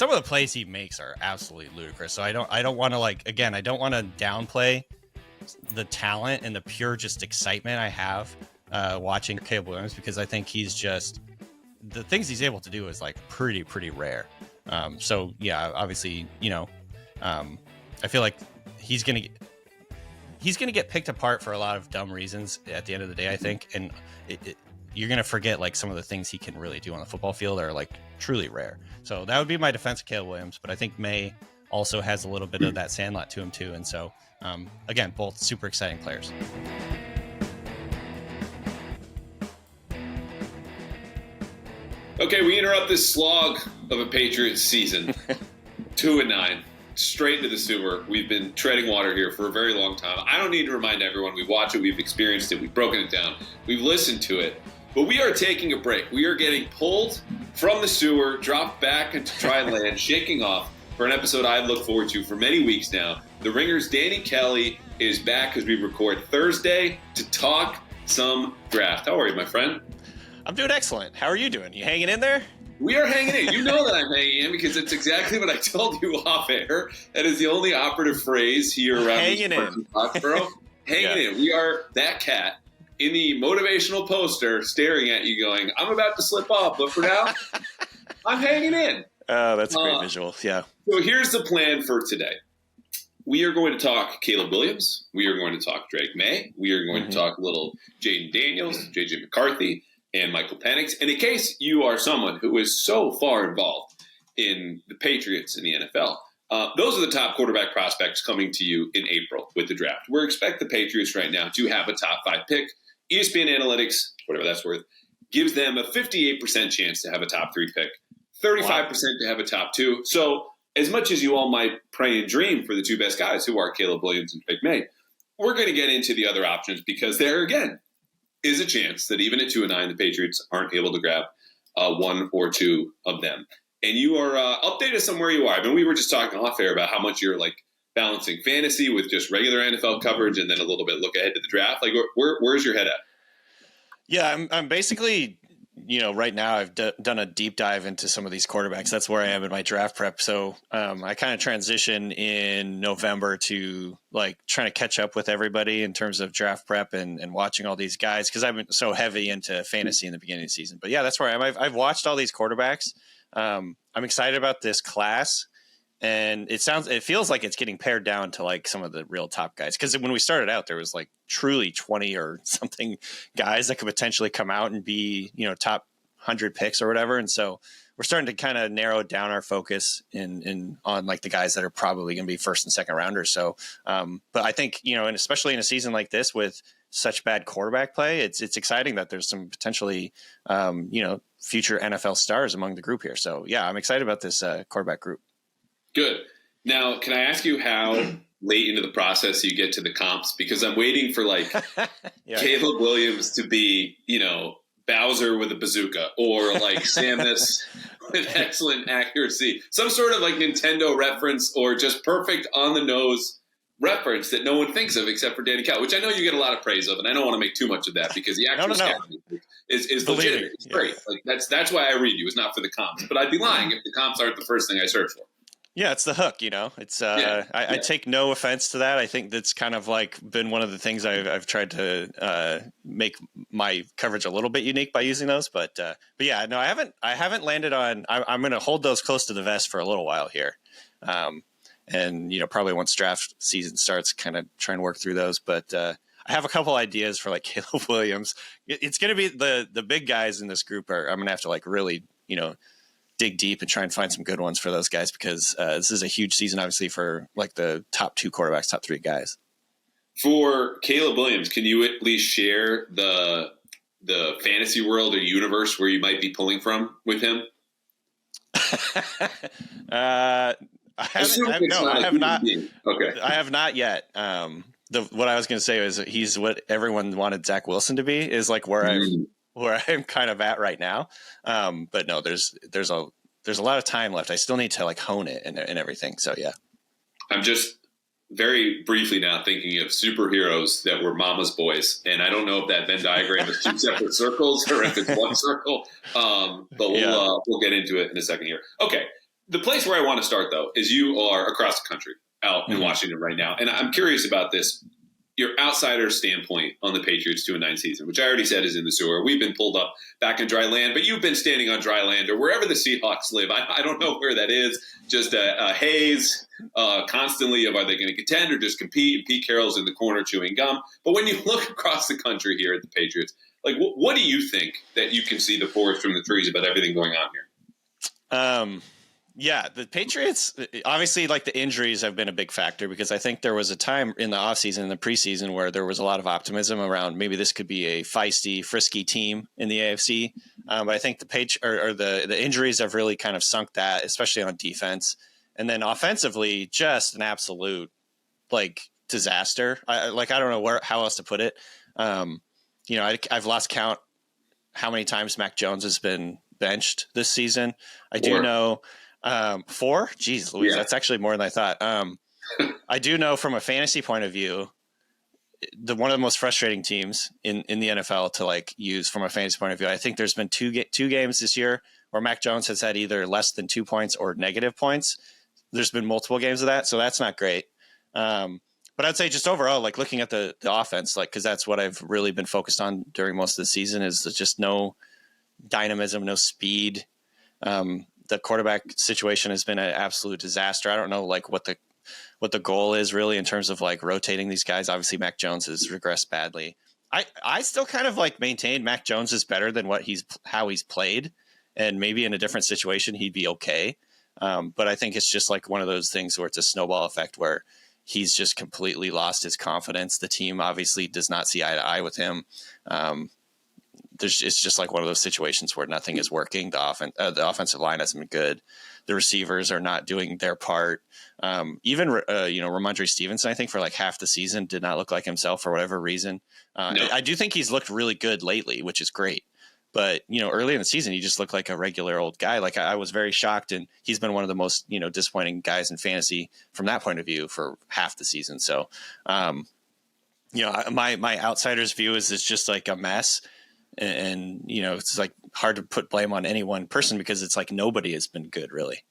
some of the plays he makes are absolutely ludicrous. So I don't want to I don't want to downplay the talent and the pure just excitement I have watching Caleb Williams, because I think he's just, the things he's able to do is like pretty rare. So yeah, obviously, I feel like he's gonna get picked apart for a lot of dumb reasons at the end of the day, I think, and you're gonna forget like some of the things he can really do on the football field are like truly rare. So that would be my defense of Caleb Williams, but I think Maye also has a little bit of that sandlot to him too, and so again, both super exciting players. Okay, we interrupt this slog of a Patriots season. 2-9, straight into the sewer. We've been treading water here for a very long time. I don't need to remind everyone. We watch it, we've experienced it, we've broken it down, we've listened to it. But we are taking a break. We are getting pulled from the sewer, dropped back into dry land, shaking off for an episode I look forward to for many weeks now. The Ringer's Danny Kelly is back as we record Thursday to talk some draft. How are you, my friend? I'm doing excellent. How are you doing? You hanging in there? We are hanging in. You know that I'm hanging in because it's exactly what I told you off air. That is the only operative phrase here around hanging in Foxboro. Hanging in. We are that cat in the motivational poster staring at you going, I'm about to slip off, but for now, I'm hanging in. Oh, that's a great visual. Yeah. So here's the plan for today. We are going to talk Caleb Williams. We are going to talk Drake Maye. We are going to talk a little Jayden Daniels, JJ McCarthy, and MICHAEL PENIX. And in case you are someone who is so far involved in the Patriots and the NFL, those are the top quarterback prospects coming to you in April with the draft. We expect the Patriots right now to have a top 5 pick. ESPN Analytics, whatever that's worth, gives them a 58% chance to have a top 3 pick, 35% to have a top 2. So as much as you all might pray and dream for the 2 best guys, who are Caleb Williams and Drake Maye, we're going to get into the other options because there, again, is a chance that even at 2-9, the Patriots aren't able to grab 1 or 2 of them. And you are update us on where you are. I mean, we were just talking off air about how much you're like balancing fantasy with just regular NFL coverage, and then a little bit look ahead to the draft. Like, where's your head at? Yeah, I'm basically, right now I've done a deep dive into some of these quarterbacks. That's where I am in my draft prep. So I kind of transition in November to like trying to catch up with everybody in terms of draft prep and watching all these guys, because I've been so heavy into fantasy in the beginning of the season. But yeah, that's where I am. I've watched all these quarterbacks. I'm excited about this class. And it feels like it's getting pared down to like some of the real top guys. Because when we started out, there was like truly 20 or something guys that could potentially come out and be, top 100 picks or whatever. And so we're starting to kind of narrow down our focus on like the guys that are probably going to be first and second rounders. So, but I think, and especially in a season like this with such bad quarterback play, it's exciting that there's some potentially, future NFL stars among the group here. So yeah, I'm excited about this quarterback group. Good. Now, can I ask you how late into the process you get to the comps? Because I'm waiting for like Caleb Williams to be, Bowser with a bazooka, or like Zannis with excellent accuracy. Some sort of like Nintendo reference, or just perfect on the nose reference that no one thinks of except for Danny Kelly, which I know you get a lot of praise of, and I don't want to make too much of that because the actual is legitimate. It's great. Like that's why I read you. It's not for the comps. But I'd be lying if the comps aren't the first thing I search for. Yeah, it's the hook, It's I take no offense to that. I think that's kind of like been one of the things I've tried to make my coverage a little bit unique by using those. But yeah, no, I haven't landed on. I'm going to hold those close to the vest for a little while here, and probably once draft season starts, kind of try and work through those. But I have a couple ideas for like Caleb Williams. It's going to be the big guys in this group I'm going to have to like really dig deep and try and find some good ones for those guys, because this is a huge season, obviously, for like the top 2 quarterbacks, top 3 guys. For Caleb Williams, can you at least share the fantasy world or universe where you might be pulling from with him? I have not. Okay. I have not yet. What I was going to say is he's what everyone wanted Zach Wilson to be, is like where I'm kind of at right now. But no, there's a lot of time left. I still need to like hone it and everything. So yeah. I'm just very briefly now thinking of superheroes that were mama's boys. And I don't know if that Venn diagram is 2 separate circles or if it's one circle. But we'll get into it in a second here. Okay. The place where I want to start, though, is you are across the country out in Washington right now. And I'm curious about this. Your outsider standpoint on the Patriots 2-9 season, which I already said is in the sewer. We've been pulled up back in dry land, but you've been standing on dry land or wherever the Seahawks live. I don't know where that is. Just a haze constantly of are they going to contend or just compete? And Pete Carroll's in the corner chewing gum. But when you look across the country here at the Patriots, like what do you think that you can see the forest from the trees about everything going on here? Yeah, the Patriots, obviously, like the injuries have been a big factor because I think there was a time in the offseason, in the preseason, where there was a lot of optimism around maybe this could be a feisty, frisky team in the AFC. But I think the injuries have really kind of sunk that, especially on defense. And then offensively, just an absolute disaster. I don't know how else to put it. I've lost count how many times Mac Jones has been benched this season. I do know. 4? Jeez, Louise, that's actually more than I thought. I do know from a fantasy point of view, one of the most frustrating teams in the NFL to use from a fantasy point of view. I think there's been two games this year where Mac Jones has had either less than 2 points or negative points. There's been multiple games of that, so that's not great. But I'd say just overall, looking at the offense, because that's what I've really been focused on during most of the season, is just no dynamism, no speed. The quarterback situation has been an absolute disaster. I don't know what the goal is really in terms of rotating these guys. Obviously Mac Jones has regressed badly. I still kind of maintain Mac Jones is better than how he's played, and maybe in a different situation he'd be okay. But I think it's just one of those things where it's a snowball effect where he's just completely lost his confidence. The team obviously does not see eye to eye with him. It's just one of those situations where nothing is working. The offensive line hasn't been good. The receivers are not doing their part. Even Ramondre Stevenson, I think for half the season did not look like himself for whatever reason. No. I do think he's looked really good lately, which is great. But, early in the season, he just looked like a regular old guy. I was very shocked, and he's been one of the most, disappointing guys in fantasy from that point of view for half the season. So, my outsider's view is it's just a mess. And it's hard to put blame on any one person because it's nobody has been good, really.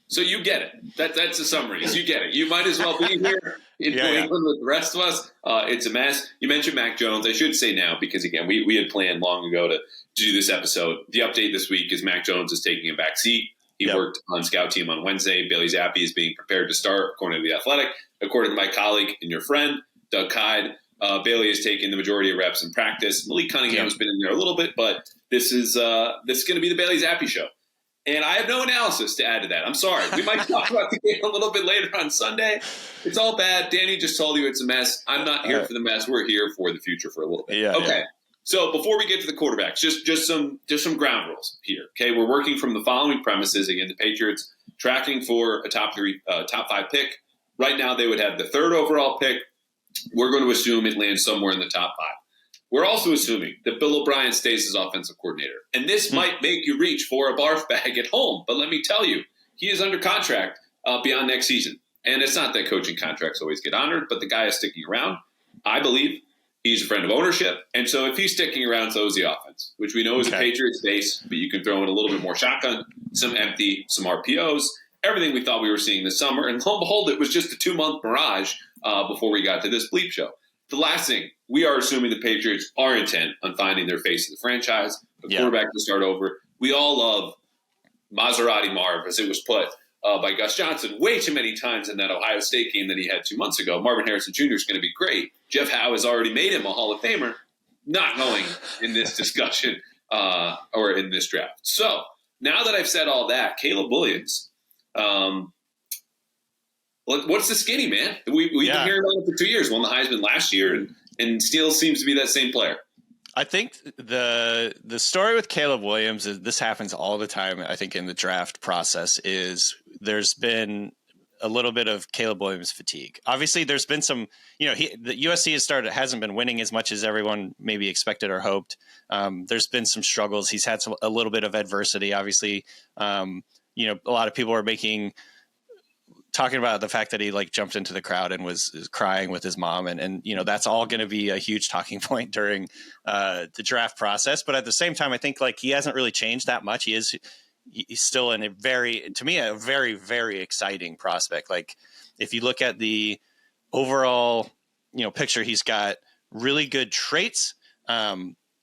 So you get it. That's the summary. You get it. You might as well be here in New England with the rest of us. It's a mess. You mentioned Mac Jones. I should say now because, again, we had planned long ago to do this episode. The update this week is Mac Jones is taking a back seat. He worked on scout team on Wednesday. Bailey Zappi is being prepared to start, according to The Athletic. According to my colleague and your friend, Doug Kyde, Bailey has taken the majority of reps in practice. Malik Cunningham's been in there a little bit, but this is going to be the Bailey Zappi show. And I have no analysis to add to that. I'm sorry. We might talk about the game a little bit later on Sunday. It's all bad. Danny just told you it's a mess. I'm not here for the mess. We're here for the future for a little bit. Okay. So before we get to the quarterbacks, just some ground rules here. Okay, we're working from the following premises. Again, the Patriots tracking for a top 5 pick. Right now, they would have the 3rd overall pick. We're going to assume it lands somewhere in the top 5. We're also assuming that Bill O'Brien stays as offensive coordinator. And this might make you reach for a barf bag at home. But let me tell you, he is under contract beyond next season. And it's not that coaching contracts always get honored, but the guy is sticking around. I believe he's a friend of ownership. And so if he's sticking around, so is the offense, which we know is a Patriots base, but you can throw in a little bit more shotgun, some empty, some RPOs, everything we thought we were seeing this summer. And lo and behold, it was just a 2-month mirage before we got to this bleep show. The last thing, we are assuming the Patriots are intent on finding their face in the franchise, a quarterback to start over. We all love Maserati Marv, as it was put by Gus Johnson way too many times in that Ohio State game that he had 2 months ago. Marvin Harrison Jr. is going to be great. Jeff Howe has already made him a Hall of Famer. Not going in this discussion or in this draft. So now that I've said all that, Caleb Williams, what's the skinny, man? We've been hearing about it for 2 years. Won the Heisman last year and still seems to be that same player. I think the story with Caleb Williams is this happens all the time. I think in the draft process is there's been a little bit of Caleb Williams fatigue. Obviously, there's been some. The USC hasn't been winning as much as everyone maybe expected or hoped. There's been some struggles. He's had a little bit of adversity. Obviously, a lot of people are talking about the fact that he jumped into the crowd and was crying with his mom. And that's all going to be a huge talking point during the draft process. But at the same time, I think he hasn't really changed that much. He is, he's still in a very very exciting prospect. Like if you look at the overall picture, he's got really good traits.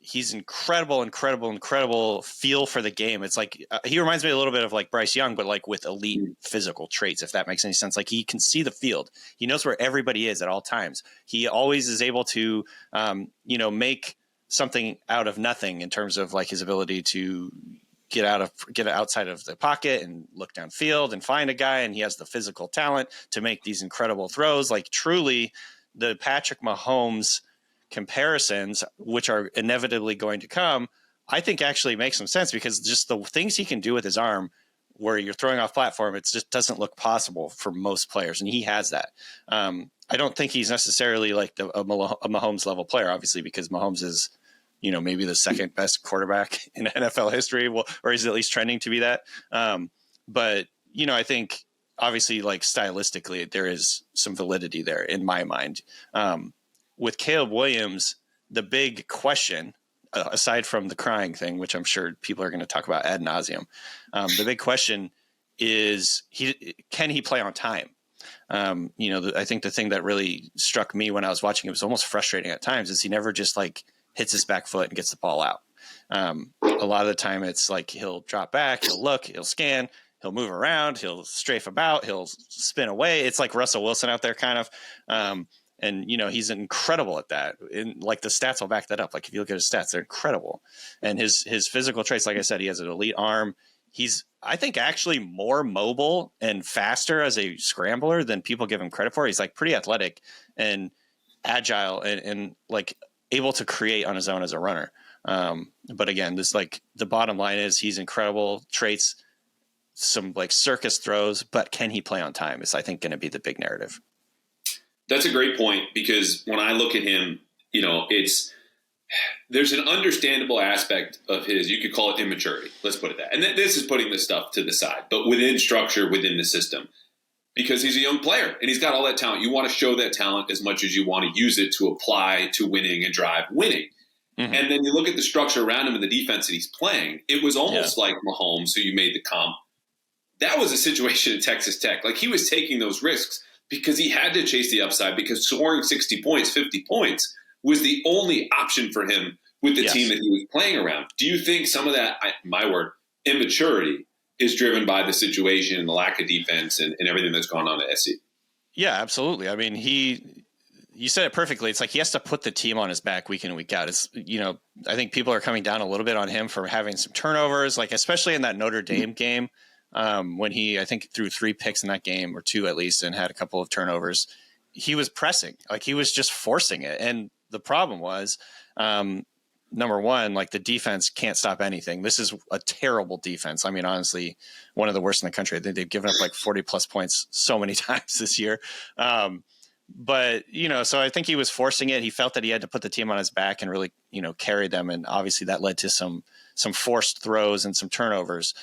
He's incredible feel for the game. It's like he reminds me a little bit of like Bryce Young, but like with elite physical traits, if that makes any sense. Like he can see the field. He knows where everybody is at all times. He always is able to, make something out of nothing in terms of like his ability to get outside of the pocket and look downfield and find a guy. And he has the physical talent to make these incredible throws. Like truly the Patrick Mahomes comparisons, which are inevitably going to come, I think actually makes some sense, because just the things he can do with his arm where you're throwing off platform, it just doesn't look possible for most players. And he has that. I don't think he's necessarily like a Mahomes level player, obviously, because Mahomes is, maybe the second best quarterback in NFL history, or he's at least trending to be that. But, I think obviously like stylistically, there is some validity there in my mind. With Caleb Williams, the big question, aside from the crying thing, which I'm sure people are going to talk about ad nauseum, the big question is can he play on time? I think the thing that really struck me when I was watching it was almost frustrating at times is he never just like hits his back foot and gets the ball out. A lot of the time it's like he'll drop back, he'll look, he'll scan, he'll move around, he'll strafe about, he'll spin away. It's like Russell Wilson out there kind of. And, he's incredible at that. And like the stats will back that up. Like if you look at his stats, they're incredible. And his physical traits, like I said, he has an elite arm. He's, I think, actually more mobile and faster as a scrambler than people give him credit for. He's like pretty athletic and agile and like able to create on his own as a runner. But again, this like the bottom line is he's incredible traits, some like circus throws, but can he play on time is I think going to be the big narrative. That's a great point, because when I look at him, there's an understandable aspect of his, you could call it immaturity. Let's put it that. And this is putting this stuff to the side, but within structure, within the system, because he's a young player and he's got all that talent. You want to show that talent as much as you want to use it to apply to winning and drive winning. Mm-hmm. And then you look at the structure around him and the defense that he's playing. It was almost like Mahomes, who you made the comp. That was a situation at Texas Tech. Like he was taking those risks because he had to chase the upside, because scoring 60 points, 50 points was the only option for him with the team that he was playing around. Do you think some of that, immaturity is driven by the situation and the lack of defense and everything that's gone on at SC? Yeah, absolutely. I mean, you said it perfectly. It's like he has to put the team on his back week in and week out. It's, I think people are coming down a little bit on him for having some turnovers, like especially in that Notre Dame game. When he, I think, threw 3 picks in that game, or 2 at least, and had a couple of turnovers, he was pressing. Like he was just forcing it. And the problem was, number one, like the defense can't stop anything. This is a terrible defense. I mean, honestly, one of the worst in the country. I think they've given up like 40 plus points so many times this year. But, so I think he was forcing it. He felt that he had to put the team on his back and really, carry them. And obviously that led to some forced throws and some turnovers.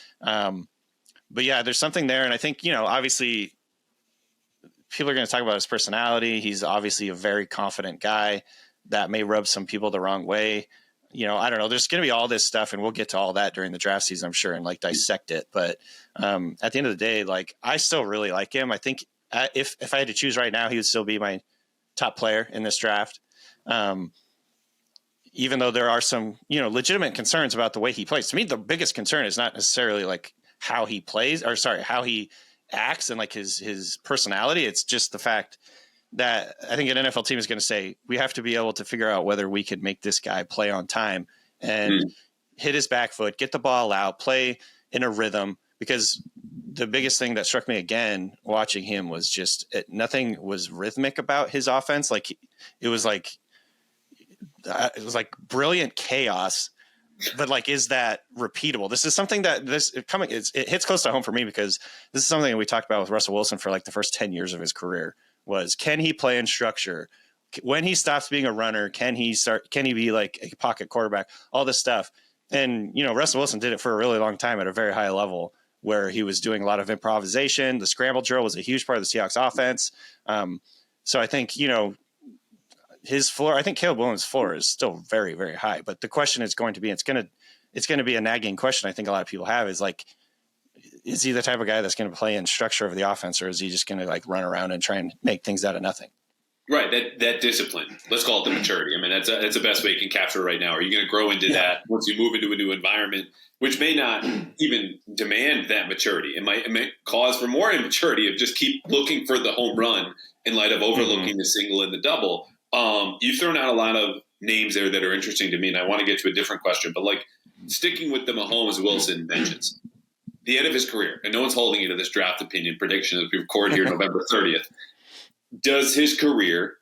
But yeah, there's something there. And I think, obviously people are going to talk about his personality. He's obviously a very confident guy that may rub some people the wrong way. I don't know. There's going to be all this stuff, and we'll get to all that during the draft season, I'm sure, and like dissect it. But at the end of the day, like I still really like him. I think if I had to choose right now, he would still be my top player in this draft. Even though there are some, legitimate concerns about the way he plays. To me, the biggest concern is not necessarily like how he plays, how he acts and like his personality. It's just the fact that I think an NFL team is going to say, we have to be able to figure out whether we can make this guy play on time and hit his back foot, get the ball out, play in a rhythm. Because the biggest thing that struck me again watching him was just nothing was rhythmic about his offense. Like it was like brilliant chaos. But like, is that repeatable? This is something that it hits close to home for me, because this is something that we talked about with Russell Wilson for like the first 10 years of his career was, can he play in structure? When he stops being a runner, can he be like a pocket quarterback, all this stuff. And, Russell Wilson did it for a really long time at a very high level where he was doing a lot of improvisation. The scramble drill was a huge part of the Seahawks offense. So I think, his floor, I think Caleb Williams' floor is still very, very high. But the question is going to be, it's going to be a nagging question I think a lot of people have is like, is he the type of guy that's going to play in structure of the offense, or is he just going to like run around and try and make things out of nothing? Right, that discipline. Let's call it the maturity. I mean, that's the best way you can capture it right now. Are you going to grow into that once you move into a new environment, which may not even demand that maturity? It might cause for more immaturity of just keep looking for the home run in light of overlooking the single and the double. You've thrown out a lot of names there that are interesting to me, and I want to get to a different question. But like sticking with the Mahomes-Wilson mentions, the end of his career, and no one's holding you to this draft opinion prediction as we record here November 30th. Does his career,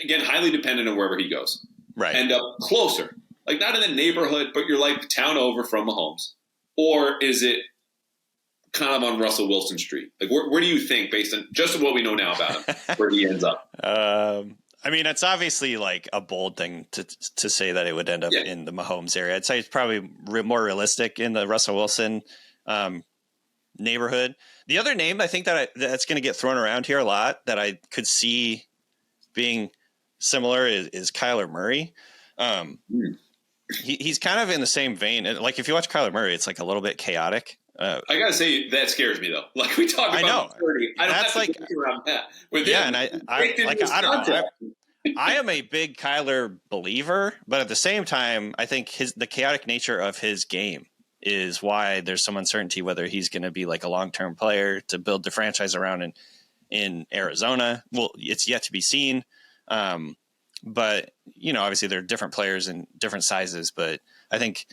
again, highly dependent on wherever he goes, end up closer? Like not in the neighborhood, but you're like the town over from Mahomes. Or is it kind of on Russell Wilson Street? Like where do you think, based on just what we know now about him, where he ends up? I mean, it's obviously like a bold thing to say that it would end up in the Mahomes area. I'd say it's probably more realistic in the Russell Wilson neighborhood. The other name I think that's going to get thrown around here a lot that I could see being similar is Kyler Murray. He's kind of in the same vein. Like if you watch Kyler Murray, it's like a little bit chaotic. I gotta say that scares me though. Like we talk about maturity, I don't have to think around that. With him, and I don't know. I am a big Kyler believer, but at the same time, I think the chaotic nature of his game is why there's some uncertainty whether he's going to be like a long-term player to build the franchise around in Arizona. Well, it's yet to be seen. But, you know, obviously there are different players in different sizes, but I think,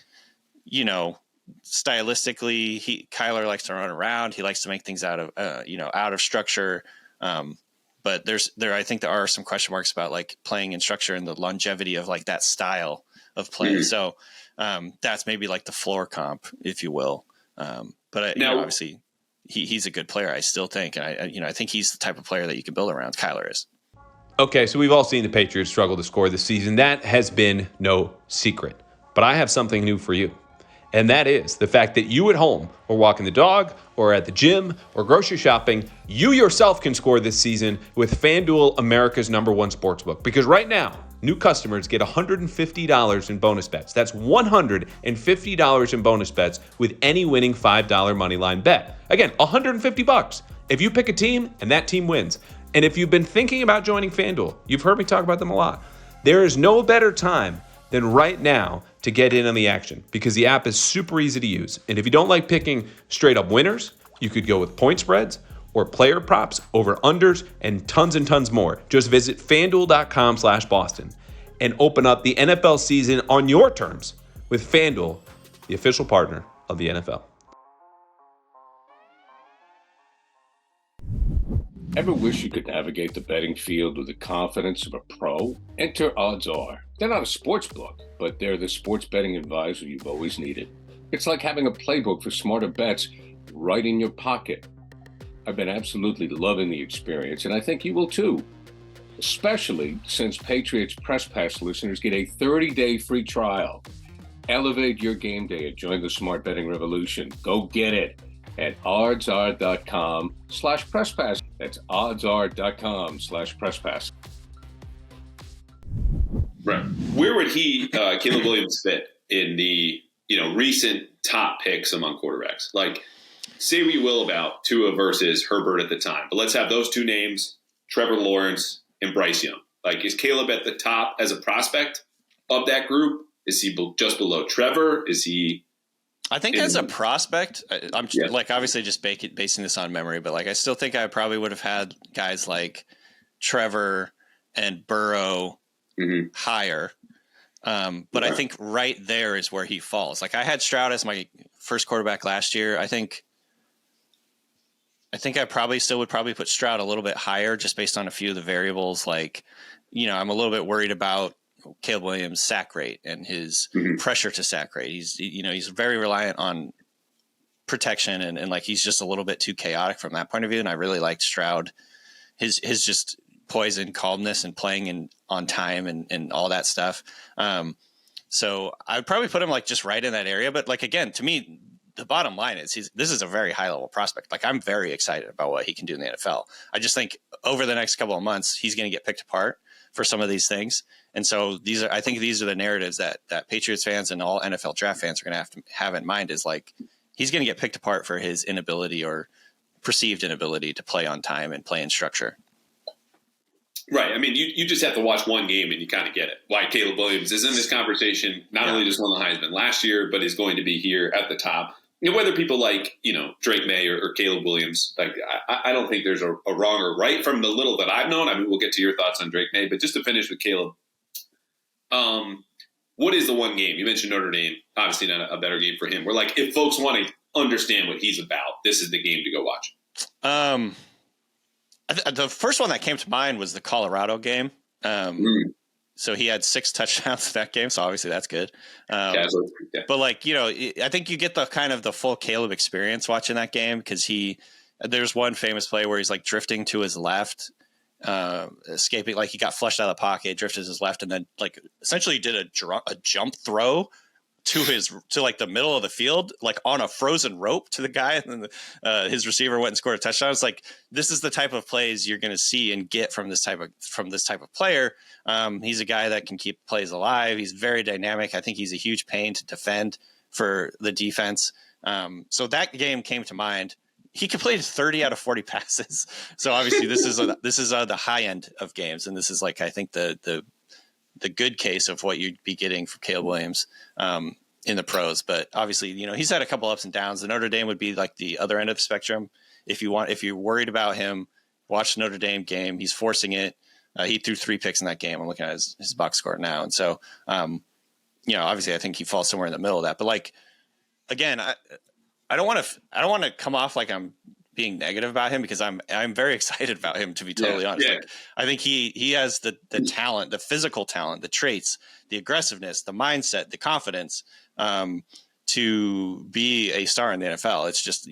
you know, stylistically, Kyler likes to run around. He likes to make things out of structure. But I think there are some question marks about like playing in structure and the longevity of like that style of play. So, that's maybe like the floor comp, if you will. But obviously he's a good player, I still think. And I think he's the type of player that you can build around. Kyler is. Okay, so we've all seen the Patriots struggle to score this season. That has been no secret. But I have something new for you. And that is the fact that you at home or walking the dog or at the gym or grocery shopping, you yourself can score this season with FanDuel, America's #1 sportsbook. Because right now, new customers get $150 in bonus bets. That's $150 in bonus bets with any winning $5 moneyline bet. Again, $150 if you pick a team and that team wins. And if you've been thinking about joining FanDuel, you've heard me talk about them a lot. There is no better time than right now to get in on the action because the app is super easy to use. And if you don't like picking straight up winners, you could go with point spreads or player props, over unders, and tons more. Just visit FanDuel.com/Boston and open up the NFL season on your terms with FanDuel, the official partner of the NFL. Ever wish you could navigate the betting field with the confidence of a pro? Enter Odds Are. They're not a sports book, but they're the sports betting advisor you've always needed. It's like having a playbook for smarter bets right in your pocket. I've been absolutely loving the experience, and I think you will too. Especially since Patriots Press Pass listeners get a 30-day free trial. Elevate your game day and join the smart betting revolution. Go get it at oddsr.com/presspass. That's oddsr.com/presspass. Right. Where would Caleb Williams fit in the recent top picks among quarterbacks? Like, say what you will about Tua versus Herbert at the time, but let's have those two names, Trevor Lawrence and Bryce Young. Like, is Caleb at the top as a prospect of that group? Is he just below Trevor? Is he? I think as a prospect, I'm like obviously just basing this on memory, but like I still think I probably would have had guys like Trevor and Burrow higher. But I think right there is where he falls. Like I had Stroud as my first quarterback last year. I think I probably still would put Stroud a little bit higher just based on a few of the variables. Like, I'm a little bit worried about Caleb Williams' sack rate and his pressure to sack rate. He's very reliant on protection and like he's just a little bit too chaotic from that point of view. And I really liked Stroud, his just poise and calmness and playing on time and all that stuff. So I'd probably put him like just right in that area. But like again, to me, the bottom line is this is a very high level prospect. Like I'm very excited about what he can do in the NFL. I just think over the next couple of months, he's going to get picked apart for some of these things. And so I think these are the narratives that Patriots fans and all NFL draft fans are going to have in mind is like, he's going to get picked apart for his inability or perceived inability to play on time and play in structure. Right. I mean, you just have to watch one game and you kind of get it. Why Caleb Williams is in this conversation, not only just won the Heisman last year, but is going to be here at the top. You know, whether people like, Drake Maye or Caleb Williams, like I don't think there's a wrong or right from the little that I've known. I mean, we'll get to your thoughts on Drake Maye, but just to finish with Caleb, what is the one game? You mentioned Notre Dame, obviously not a better game for him. Where, like, if folks want to understand what he's about, this is the game to go watch. The first one that came to mind was the Colorado game. So he had 6 touchdowns in that game, so obviously that's good. But I think you get the kind of the full Caleb experience watching that game, because there's one famous play where he's like drifting to his left, escaping, like he got flushed out of the pocket, drifted to his left, and then like essentially did a jump throw to like the middle of the field, like on a frozen rope to the guy, and then his receiver went and scored a touchdown. It's like, this is the type of plays you're going to see and get from this type of player. He's a guy that can keep plays alive. He's very dynamic. I think he's a huge pain to defend for the defense. So that game came to mind. He completed 30 out of 40 passes. So obviously this is the high end of games, and this is like, I think the good case of what you'd be getting from Caleb Williams in the pros. But obviously, he's had a couple ups and downs. The Notre Dame would be like the other end of the spectrum. If you're worried about him, watch the Notre Dame game. He's forcing it. He threw 3 picks in that game. I'm looking at his box score now. And so, obviously I think he falls somewhere in the middle of that. But like, again, I don't want to come off like I'm being negative about him, because I'm very excited about him, to be totally honest. Like, I think he has the talent, the physical talent, the traits, the aggressiveness, the mindset, the confidence to be a star in the NFL. It's just,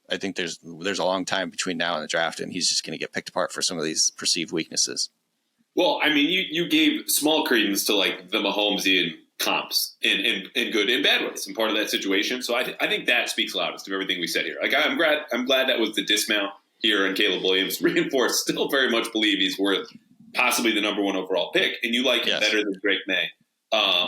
I think there's a long time between now and the draft, and he's just going to get picked apart for some of these perceived weaknesses. Well, I mean, you gave small credence to like the Mahomesian comps in good and bad ways, and part of that situation. So I think that speaks loudest of everything we said here. Like, I'm glad that was the dismount here on Caleb Williams. Reinforced, still very much believe he's worth possibly the number 1 overall pick, and you like him better than Drake Maye,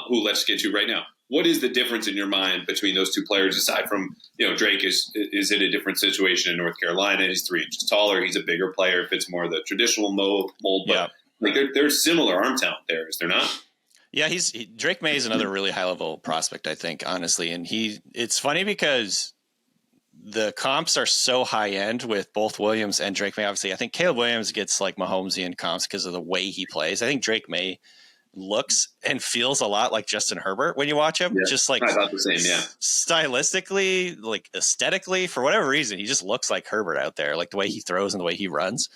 who let's get to right now. What is the difference in your mind between those two players, aside from, Drake is in a different situation in North Carolina. He's 3 inches taller. He's a bigger player, fits more of the traditional mold. But like there's similar arm talent there, is there not? Yeah, Drake Maye is another really high level prospect, I think, honestly. And it's funny because the comps are so high end with both Williams and Drake Maye. Obviously, I think Caleb Williams gets like Mahomesian comps because of the way he plays. I think Drake Maye looks and feels a lot like Justin Herbert when you watch him. Just like about the same, stylistically, like aesthetically, for whatever reason, he just looks like Herbert out there, like the way he throws and the way he runs.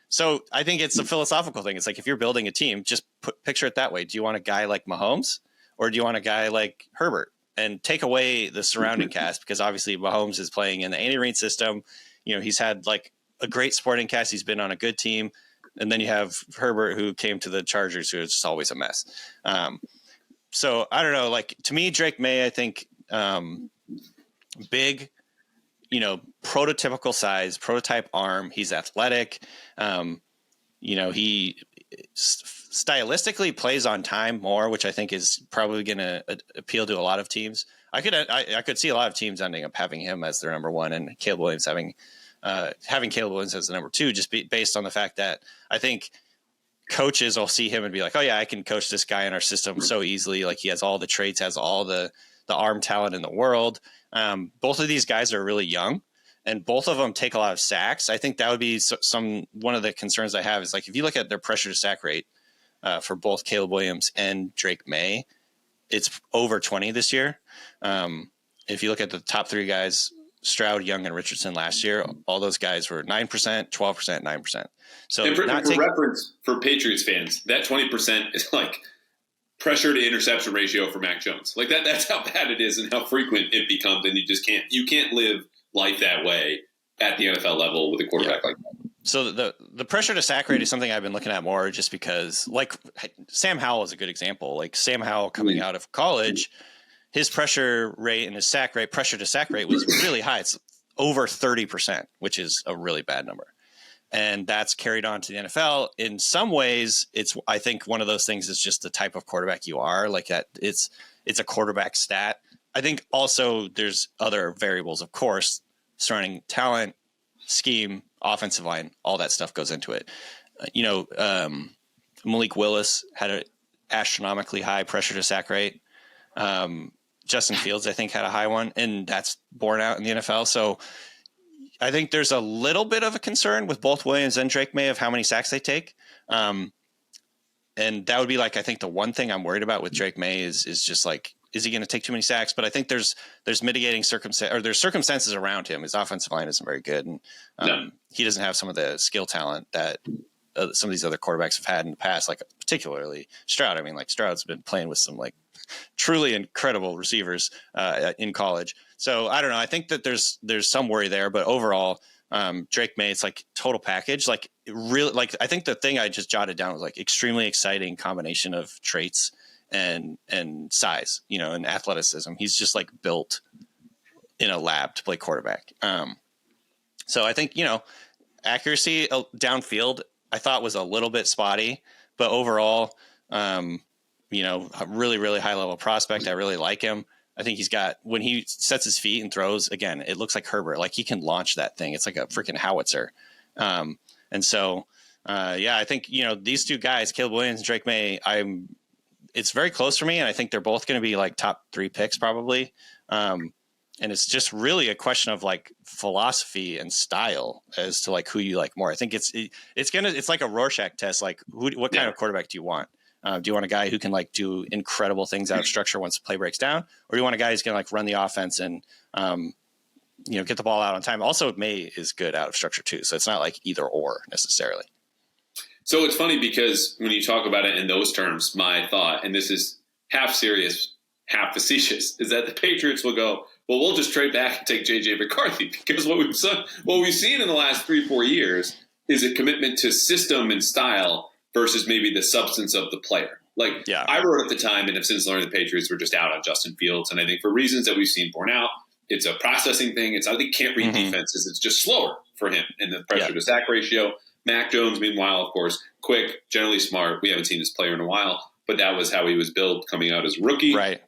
So I think it's a philosophical thing. It's like, if you're building a team, just picture it that way. Do you want a guy like Mahomes, or do you want a guy like Herbert? And take away the surrounding cast, because obviously Mahomes is playing in the Andy Reid system. He's had like a great supporting cast. He's been on a good team. And then you have Herbert, who came to the Chargers, who is just always a mess. So I don't know. Like, to me, Drake Maye, I think, big, prototypical size, prototype arm. He's athletic. He stylistically plays on time more, which I think is probably going to appeal to a lot of teams. I could see a lot of teams ending up having him as their number 1, and Caleb Williams having Caleb Williams as the number 2, just based on the fact that I think coaches will see him and be like, oh yeah, I can coach this guy in our system so easily. Like, he has all the traits, has all the arm talent in the world. Both of these guys are really young, and both of them take a lot of sacks. I think that would be one of the concerns I have, is like, if you look at their pressure to sack rate for both Caleb Williams and Drake Maye, it's over 20 this year. If you look at the top 3 guys, Stroud, Young, and Richardson last year, all those guys were 9%, 12%, 9%. So for reference for Patriots fans, that 20% is like pressure to interception ratio for Mac Jones. Like that's how bad it is and how frequent it becomes. And you can't live life that way at the NFL level with a quarterback like that. So the pressure to sack rate is something I've been looking at more, just because, like, Sam Howell is a good example. Like, Sam Howell coming out of college, his pressure rate and his pressure to sack rate was really high. It's over 30%, which is a really bad number. And that's carried on to the NFL. In some ways, I think one of those things is just the type of quarterback you are. Like, that it's a quarterback stat. I think also there's other variables, of course, surrounding talent, scheme, offensive line, all that stuff goes into it. Malik Willis had an astronomically high pressure to sack rate. Justin Fields, I think, had a high one, and that's borne out in the NFL. So I think there's a little bit of a concern with both Williams and Drake Maye of how many sacks they take. And that would be I think the one thing I'm worried about with Drake Maye is just is he going to take too many sacks? But I think there's mitigating there's circumstances around him. His offensive line isn't very good. And he doesn't have some of the skill talent that some of these other quarterbacks have had in the past, particularly Stroud. I mean, Stroud's been playing with some truly incredible receivers in college. So I don't know. I think that there's some worry there, but overall, Drake Maye, it's total package. Really, I think the thing I just jotted down was extremely exciting combination of traits and size, and athleticism. He's just built in a lab to play quarterback. So I think, accuracy downfield, I thought was a little bit spotty, but overall, a really, really high level prospect. I really like him. I think when he sets his feet and throws, again, it looks like Herbert. He can launch that thing. It's like a freaking howitzer. And so, I think, these two guys, Caleb Williams and Drake Maye, it's very close for me. And I think they're both going to be top 3 picks probably. And it's just really a question of philosophy and style as to who you like more. I think it's like a Rorschach test. What kind of quarterback do you want? Do you want a guy who can do incredible things out of structure once the play breaks down, or do you want a guy who's going to run the offense and get the ball out on time? Also, Maye is good out of structure too, so it's not either or necessarily. So it's funny because when you talk about it in those terms, my thought, and this is half serious, half facetious, is that the Patriots will go, well, we'll just trade back and take J.J. McCarthy, because what we've seen in the last 3-4 years is a commitment to system and style versus maybe the substance of the player. I wrote at the time and have since learned the Patriots were just out on Justin Fields. And I think for reasons that we've seen borne out, it's a processing thing. It's not that he can't read defenses. It's just slower for him in the pressure to sack ratio. Mac Jones, meanwhile, of course, quick, generally smart. We haven't seen this player in a while, but that was how he was built coming out as a rookie. Right.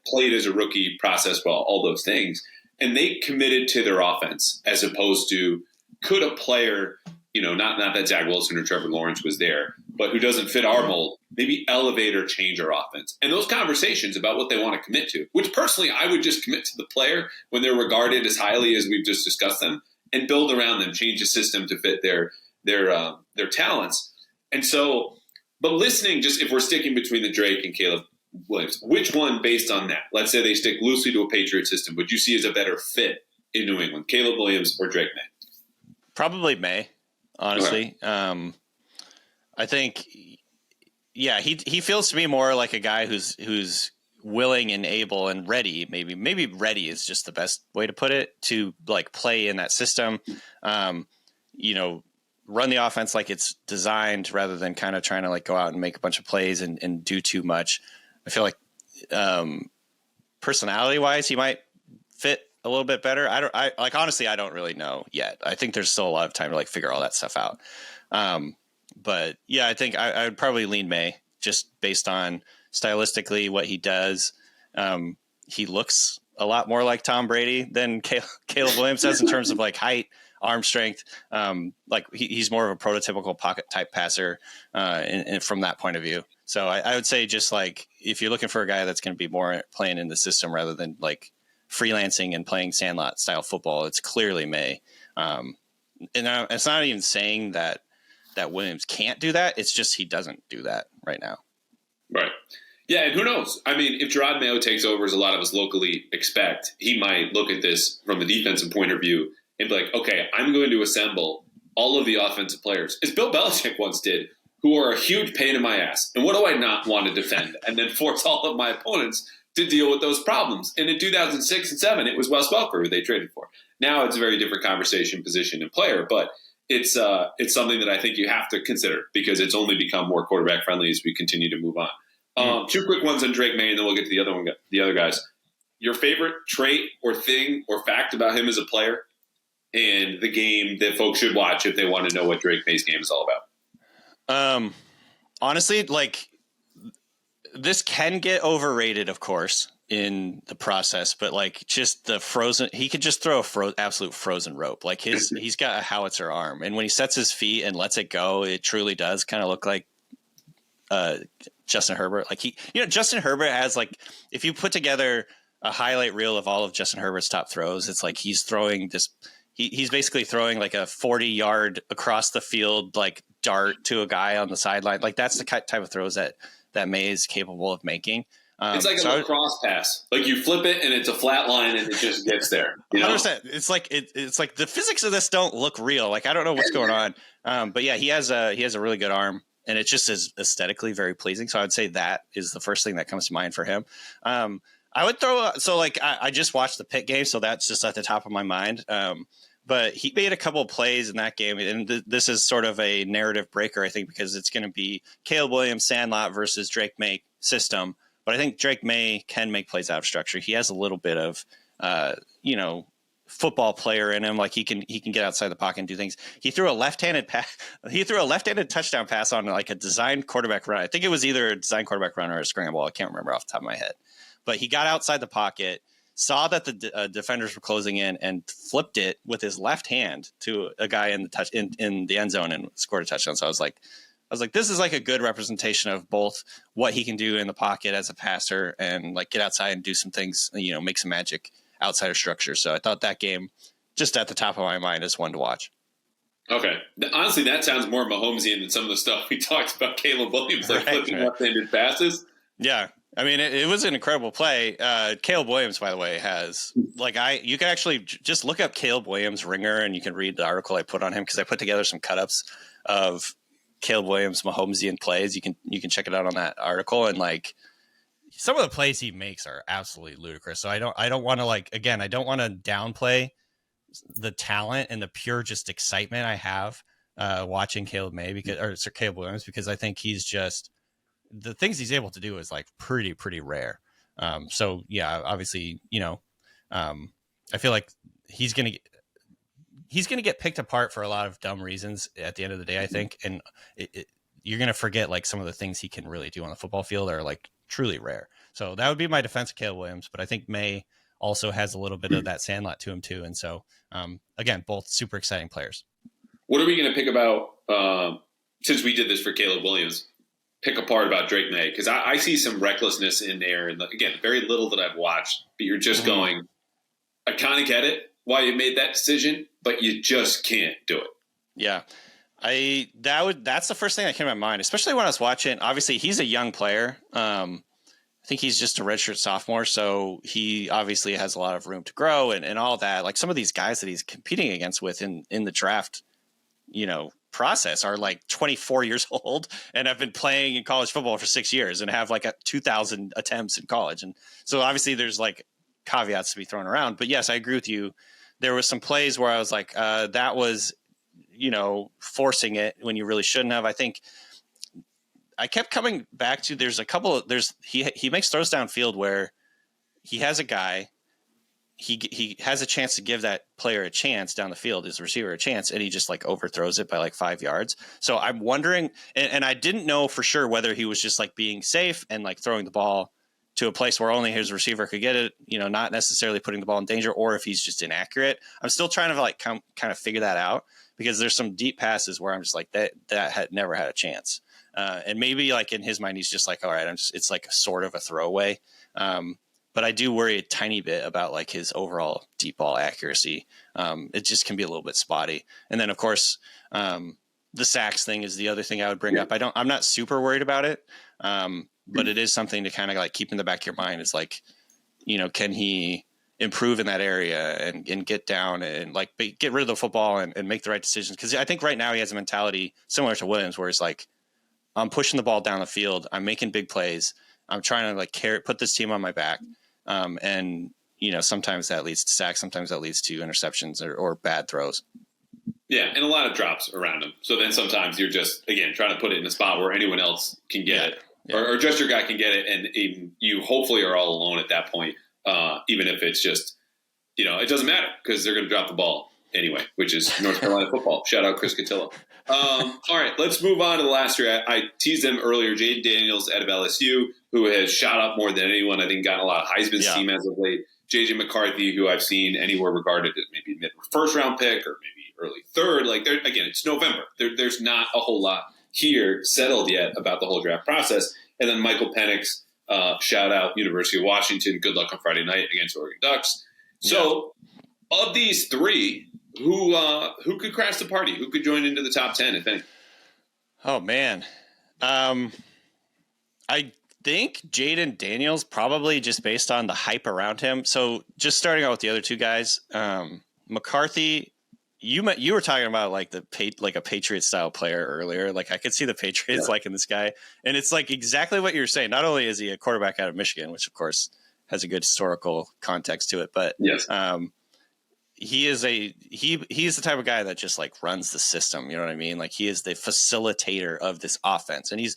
Played as a rookie, processed well, all those things. And they committed to their offense as opposed to could a player, not that Zach Wilson or Trevor Lawrence was there, but who doesn't fit our mold, maybe elevate or change our offense. And those conversations about what they want to commit to, which personally I would just commit to the player when they're regarded as highly as we've just discussed them, and build around them, change the system to fit their talents. And so, but listening, just if we're sticking between the Drake and Caleb Williams, which one based on that, let's say they stick loosely to a Patriot system, would you see as a better fit in New England, Caleb Williams or Drake Maye? Probably Maye, honestly. Okay. I think, he feels to me more like a guy who's willing and able and ready. Maybe ready is just the best way to put it, to play in that system. Run the offense like it's designed rather than kind of trying to go out and make a bunch of plays and do too much. I feel like personality wise, he might fit a little bit better. Honestly, I don't really know yet. I think there's still a lot of time to figure all that stuff out. But yeah, I think I would probably lean Maye just based on stylistically what he does. He looks a lot more like Tom Brady than Caleb Williams does in terms of height, arm strength. He's more of a prototypical pocket type passer from that point of view. So I would say just if you're looking for a guy that's going to be more playing in the system rather than freelancing and playing sandlot style football, it's clearly Maye. And it's not even saying that Williams can't do that. It's just he doesn't do that right now. Right. Yeah, and who knows? I mean, if Gerard Mayo takes over, as a lot of us locally expect, he might look at this from a defensive point of view and be like, okay, I'm going to assemble all of the offensive players, as Bill Belichick once did, who are a huge pain in my ass. And what do I not want to defend? And then force all of my opponents to deal with those problems. And in 2006 and 2007, it was Wes Welker who they traded for. Now it's a very different conversation, position, and player, but it's something that I think you have to consider because it's only become more quarterback friendly as we continue to move on. Two quick ones on Drake Maye, and then we'll get to the other guys. Your favorite trait or thing or fact about him as a player, and the game that folks should watch if they want to know what Drake Maye's game is all about. Honestly, this can get overrated, of course, in the process, but like just the frozen, he could just throw a absolute frozen rope. Like he's got a howitzer arm, and when he sets his feet and lets it go, it truly does kind of look like Justin Herbert. Like Justin Herbert has, like, if you put together a highlight reel of all of Justin Herbert's top throws, it's like he's throwing this. He's basically throwing like a 40-yard across the field like dart to a guy on the sideline. Like that's the type of throws that Maye is capable of making. It's like a lacrosse pass. Like you flip it and it's a flat line and it just gets there. 100%. It's like it's like the physics of this don't look real. Like I don't know what's going on. But yeah, he has a really good arm, and it just is aesthetically very pleasing. So I would say that is the first thing that comes to mind for him. I would throw I just watched the Pitt game, so that's just at the top of my mind. But he made a couple of plays in that game, and this is sort of a narrative breaker, I think, because it's going to be Caleb Williams, Sandlot versus Drake Maye system. But I think Drake Maye can make plays out of structure. He has a little bit of, football player in him. Like he can get outside the pocket and do things. He threw a left-handed touchdown pass on like a designed quarterback run. I think it was either a designed quarterback run or a scramble. I can't remember off the top of my head. But he got outside the pocket, saw that the defenders were closing in, and flipped it with his left hand to a guy in the end zone and scored a touchdown. So I was like, this is like a good representation of both what he can do in the pocket as a passer and like get outside and do some things, make some magic outside of structure. So I thought that game, just at the top of my mind, is one to watch. Okay. Honestly, that sounds more Mahomesian than some of the stuff we talked about Caleb Williams, like flipping left-handed passes. Yeah. I mean, it was an incredible play. Caleb Williams, by the way, has you can actually just look up Caleb Williams ringer, and you can read the article I put on him, because I put together some cut-ups of Caleb Williams Mahomesian plays. You can check it out on that article, and like some of the plays he makes are absolutely ludicrous. So I don't want to I don't want to downplay the talent and the pure just excitement I have watching Caleb Williams, because I think he's just, the things he's able to do is like pretty rare. So yeah, obviously, I feel like he's going to get picked apart for a lot of dumb reasons at the end of the day, I think. And you're going to forget like some of the things he can really do on the football field are like truly rare. So that would be my defense of Caleb Williams, but I think Maye also has a little bit of that Sandlot to him too. And so, again, both super exciting players. What are we going to pick about, since we did this for Caleb Williams, pick apart about Drake Maye? Because I see some recklessness in there. And again, very little that I've watched, but you're just going, I kind of get it, why you made that decision, but you just can't do it. Yeah. That's the first thing that came to my mind, especially when I was watching. Obviously, he's a young player. I think he's just a redshirt sophomore, so he obviously has a lot of room to grow and all that. Like some of these guys that he's competing against in the draft, process are like 24 years old and have been playing in college football for 6 years and have like 2,000 attempts in college. And so obviously there's like caveats to be thrown around. But yes, I agree with you. There was some plays where I was like, that was, forcing it when you really shouldn't have. I think I kept coming back to, he makes throws downfield where he has a guy, he has a chance to give that player a chance down the field, his receiver a chance, and he just like overthrows it by like 5 yards. So I'm wondering, and I didn't know for sure whether he was just like being safe and like throwing the ball to a place where only his receiver could get it, not necessarily putting the ball in danger, or if he's just inaccurate. I'm still trying to like kind of figure that out, because there's some deep passes where I'm just like, that had never had a chance. And maybe like in his mind, he's just like, all right, it's like sort of a throwaway. But I do worry a tiny bit about like his overall deep ball accuracy. It just can be a little bit spotty. And then of course, the sacks thing is the other thing I would bring up. I'm not super worried about it. But it is something to kind of like keep in the back of your mind, is like, can he improve in that area and get down and like get rid of the football and make the right decisions? Because I think right now he has a mentality similar to Williams, where it's like, I'm pushing the ball down the field, I'm making big plays, I'm trying to like put this team on my back. And sometimes that leads to sacks, sometimes that leads to interceptions or bad throws. Yeah, and a lot of drops around him. So then sometimes you're just, again, trying to put it in a spot where anyone else can get it. Yeah. Or just your guy can get it, and you hopefully are all alone at that point, even if it's just, it doesn't matter, because they're going to drop the ball anyway, which is North Carolina football. Shout out Chris Cotillo. All right, let's move on to the last year. I teased them earlier. Jayden Daniels out of LSU, who has shot up more than anyone. I think gotten a lot of Heisman steam as of late. J.J. McCarthy, who I've seen anywhere regarded as maybe mid first round pick or maybe early third. Like, again, it's November. There's not a whole lot here settled yet about the whole draft process. And then Michael Penix, shout out University of Washington. Good luck on Friday night against Oregon Ducks. So, of these three, who could crash the party? Who could join into the top 10, if any? Oh man, I think Jayden Daniels, probably just based on the hype around him. So just starting out with the other two guys, McCarthy. You were talking about like a Patriot style player earlier. Like I could see the Patriots liking this guy, and it's like exactly what you're saying. Not only is he a quarterback out of Michigan, which of course has a good historical context to it, but he's the type of guy that just like runs the system. You know what I mean? Like he is the facilitator of this offense, and he's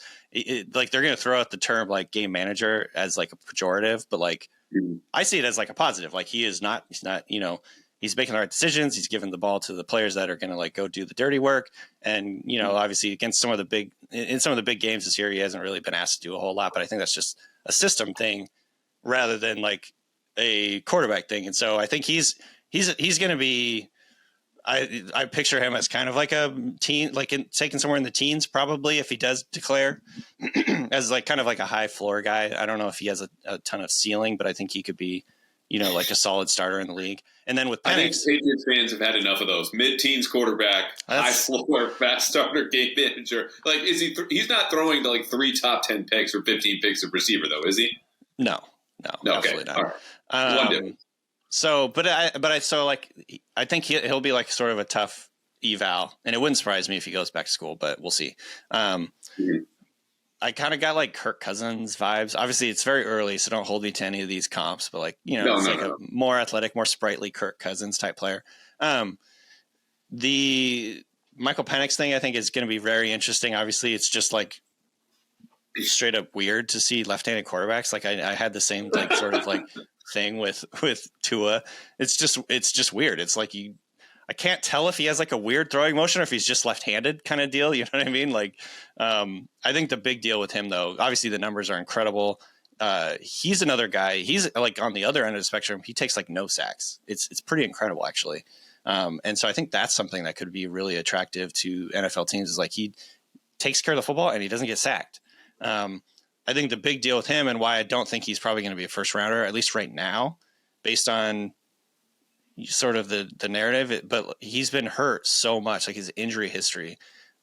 like they're going to throw out the term like game manager as like a pejorative, but like I see it as like a positive. Like he's not he's making the right decisions. He's giving the ball to the players that are going to like go do the dirty work. And, obviously against some of the big games this year, he hasn't really been asked to do a whole lot, but I think that's just a system thing rather than like a quarterback thing. And so I think he's going to be, I picture him as kind of like a teen, like taken somewhere in the teens, probably if he does declare as like kind of like a high floor guy. I don't know if he has a ton of ceiling, but I think he could be, like a solid starter in the league. And then with Penix, I think Patriots fans have had enough of those mid-teens quarterback, high floor, fast starter, game manager. Like, is he? He's not throwing to like 3 top 10 picks or 15 picks of receiver, though, is he? No, absolutely not. All right. One difference. So, I think he'll be like sort of a tough eval, and it wouldn't surprise me if he goes back to school, but we'll see. I kind of got like Kirk Cousins vibes. Obviously, it's very early, so don't hold me to any of these comps. But like, a more athletic, more sprightly Kirk Cousins type player. The Michael Penix thing, I think, is going to be very interesting. Obviously, it's just like straight up weird to see left-handed quarterbacks. Like I had the same like sort of like thing with Tua. It's just weird. It's like I can't tell if he has like a weird throwing motion or if he's just left-handed kind of deal. You know what I mean? Like, I think the big deal with him though, obviously the numbers are incredible. He's another guy. He's like on the other end of the spectrum. He takes like no sacks. It's pretty incredible actually. And so I think that's something that could be really attractive to NFL teams is like he takes care of the football and he doesn't get sacked. I think the big deal with him and why I don't think he's probably going to be a first rounder, at least right now, based on sort of the narrative, but he's been hurt so much, like his injury history,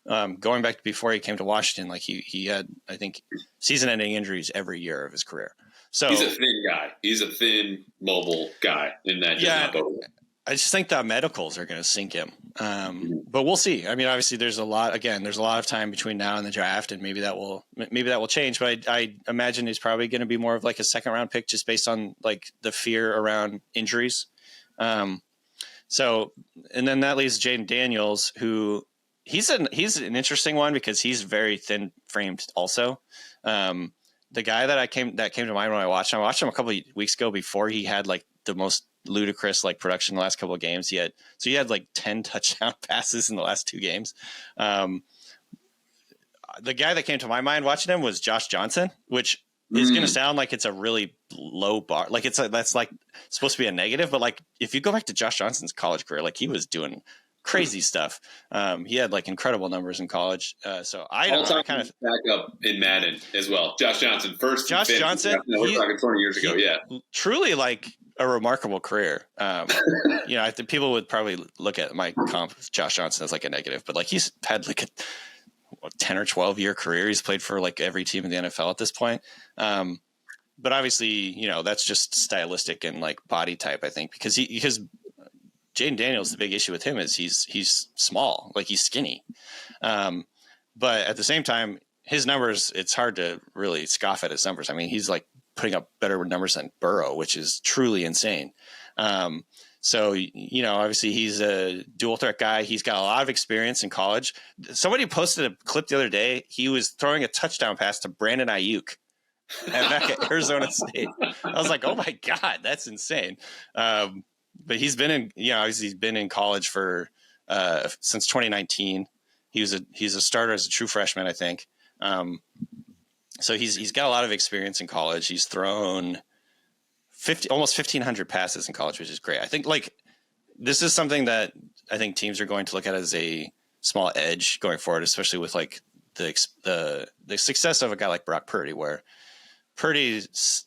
going back to before he came to Washington, like he had, I think, season-ending injuries every year of his career. So he's a thin guy. He's a thin, mobile guy in that. I just think the medicals are going to sink him. But we'll see. I mean, obviously there's a lot of time between now and the draft, and maybe that will change, but I imagine he's probably going to be more of like a second round pick just based on like the fear around injuries. So, and then that leaves Jayden Daniels, who he's an interesting one because he's very thin framed also. The guy that came to mind when I watched him a couple of weeks ago before he had like the most ludicrous like production the last couple of games. He had like 10 touchdown passes in the last 2 games. The guy that came to my mind watching him was Josh Johnson, which is going to sound like it's a really low bar. Like that's like supposed to be a negative, but like if you go back to Josh Johnson's college career, like he was doing crazy stuff. He had like incredible numbers in college. So I don't know, kind of back up in Madden as well. Josh Johnson, Johnson, we're talking 20 years ago. Yeah. Truly like a remarkable career. I think people would probably look at my comp with Josh Johnson as like a negative, but like he's had like a 10 or 12 year career. He's played for like every team in the NFL at this point. But obviously, that's just stylistic and like body type, I think, because Jayden Daniels, the big issue with him is he's small, like he's skinny. But at the same time, his numbers, it's hard to really scoff at his numbers. I mean, he's like putting up better numbers than Burrow, which is truly insane. So, obviously he's a dual threat guy. He's got a lot of experience in college. Somebody posted a clip the other day. He was throwing a touchdown pass to Brandon Ayuk back at Arizona State. I was like, oh my God, that's insane. But he's been in college for since 2019. He's a starter as a true freshman, I think. So he's got a lot of experience in college. He's thrown almost 1,500 passes in college, which is great. I think this is something that I think teams are going to look at as a small edge going forward, especially with the success of a guy like Brock Purdy, where Purdy's,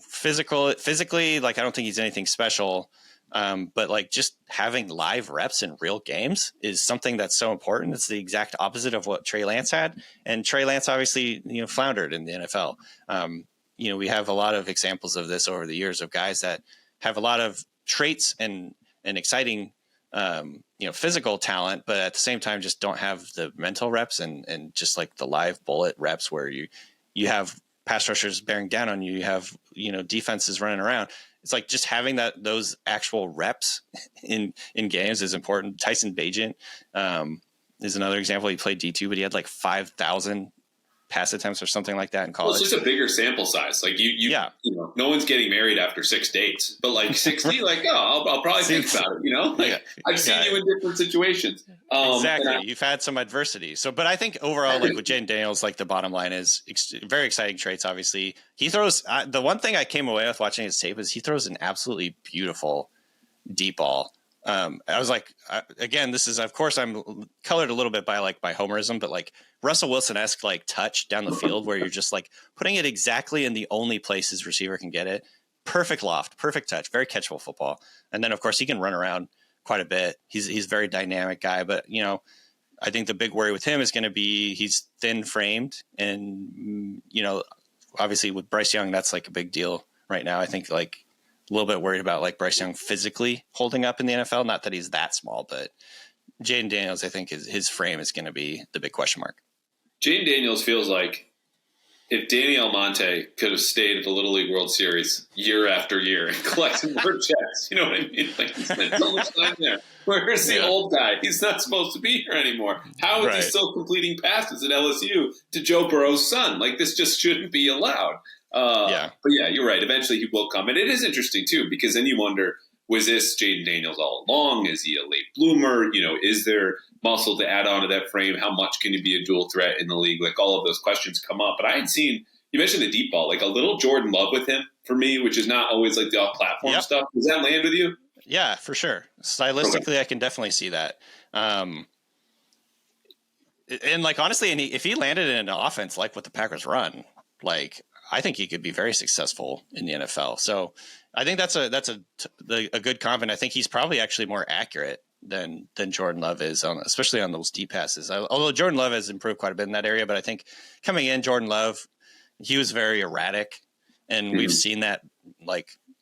physically, I don't think he's anything special. But just having live reps in real games is something that's so important. It's the exact opposite of what Trey Lance had. And Trey Lance obviously, floundered in the NFL. We have a lot of examples of this over the years of guys that have a lot of traits and exciting, physical talent, but at the same time, just don't have the mental reps and just the live bullet reps where you have pass rushers bearing down on you. You have, defenses running around. It's just having those actual reps in games is important. Tyson Bagent is another example. He played D2, but he had 5,000 pass attempts or something like that in college. Well, it's just a bigger sample size. No one's getting married after 6 dates, but 60, I'll probably think about it. I've seen you in different situations. Exactly. You've had some adversity. So, but I think overall, with Jayden Daniels, the bottom line is very exciting traits. Obviously, he throws. The one thing I came away with watching his tape is he throws an absolutely beautiful deep ball. I was again, this is, of course, I'm colored a little bit by by homerism, but Russell Wilson-esque touch down the field where you're just putting it exactly in the only place his receiver can get it. Perfect loft, perfect touch, very catchable football. And then of course he can run around quite a bit. He's a very dynamic guy, but I think the big worry with him is going to be he's thin framed, and obviously with Bryce Young, that's a big deal right now. I think a little bit worried about Bryce Young physically holding up in the NFL. Not that he's that small, but Jayden Daniels, I think his frame is going to be the big question mark. Jayden Daniels feels like if Danny Almonte could have stayed at the Little League World Series year after year and collected more checks, you know what I mean? He spent so much time there. Where's the old guy? He's not supposed to be here anymore. How is he still completing passes at LSU to Joe Burrow's son? This just shouldn't be allowed. But yeah, you're right. Eventually he will come. And it is interesting too, because then you wonder, was this Jayden Daniels all along? Is he a late bloomer? Is there muscle to add on to that frame? How much can he be a dual threat in the league? All of those questions come up. But I had seen, you mentioned the deep ball, a little Jordan Love with him for me, which is not always the off-platform stuff. Does that land with you? Yeah, for sure. Stylistically, I can definitely see that. And honestly, if he landed in an offense like what the Packers run, I think he could be very successful in the NFL. So I think that's a good comp, and I think he's probably actually more accurate than Jordan Love is, especially on those deep passes. Although Jordan Love has improved quite a bit in that area, but I think coming in, Jordan Love, he was very erratic, and we've seen that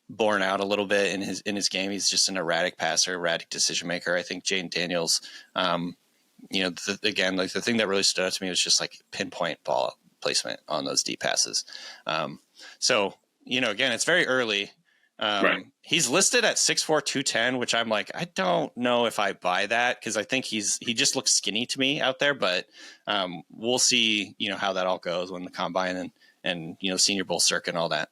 borne out a little bit in his game. He's just an erratic passer, erratic decision maker. I think Jayden Daniels, the thing that really stood out to me was just pinpoint ball placement on those deep passes. So again, it's very early. He's listed at 6'4", 210, which I'm I don't know if I buy that, because I think he just looks skinny to me out there, but we'll see, how that all goes when the combine and Senior Bowl circuit and all that.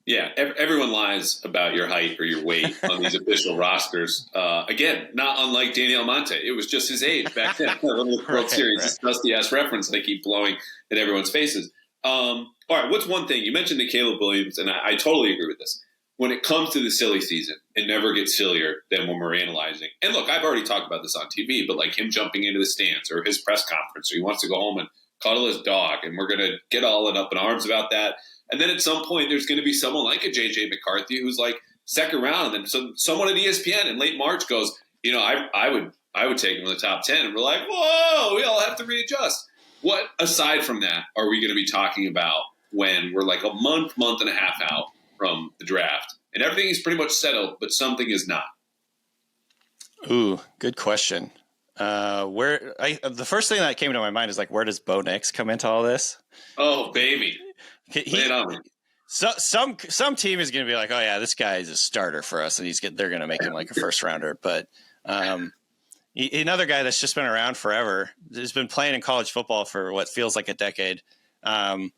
Yeah, everyone lies about your height or your weight on these official rosters. Again, not unlike Danny Almonte. It was just his age back then. World Series, this dusty-ass reference that I keep blowing in everyone's faces. All right, what's one thing? You mentioned the Caleb Williams, and I totally agree with this. When it comes to the silly season, it never gets sillier than when we're analyzing. And look, I've already talked about this on TV, but him jumping into the stands or his press conference, or he wants to go home and cuddle his dog, and we're going to get all up in arms about that. And then at some point, there's going to be someone like a J.J. McCarthy who's second round, and then someone at ESPN in late March goes, I would take him in the top 10, and we're whoa, we all have to readjust. What aside from that are we going to be talking about when we're a month and a half out from the draft, and everything is pretty much settled, but something is not? Ooh, good question. The first thing that came to my mind is where does Bo Nix come into all this? Oh, baby. Lay it on me. So some team is going to be oh yeah, this guy is a starter for us, and they're going to make him a first rounder. But another guy that's just been around forever, has been playing in college football for what feels like a decade. I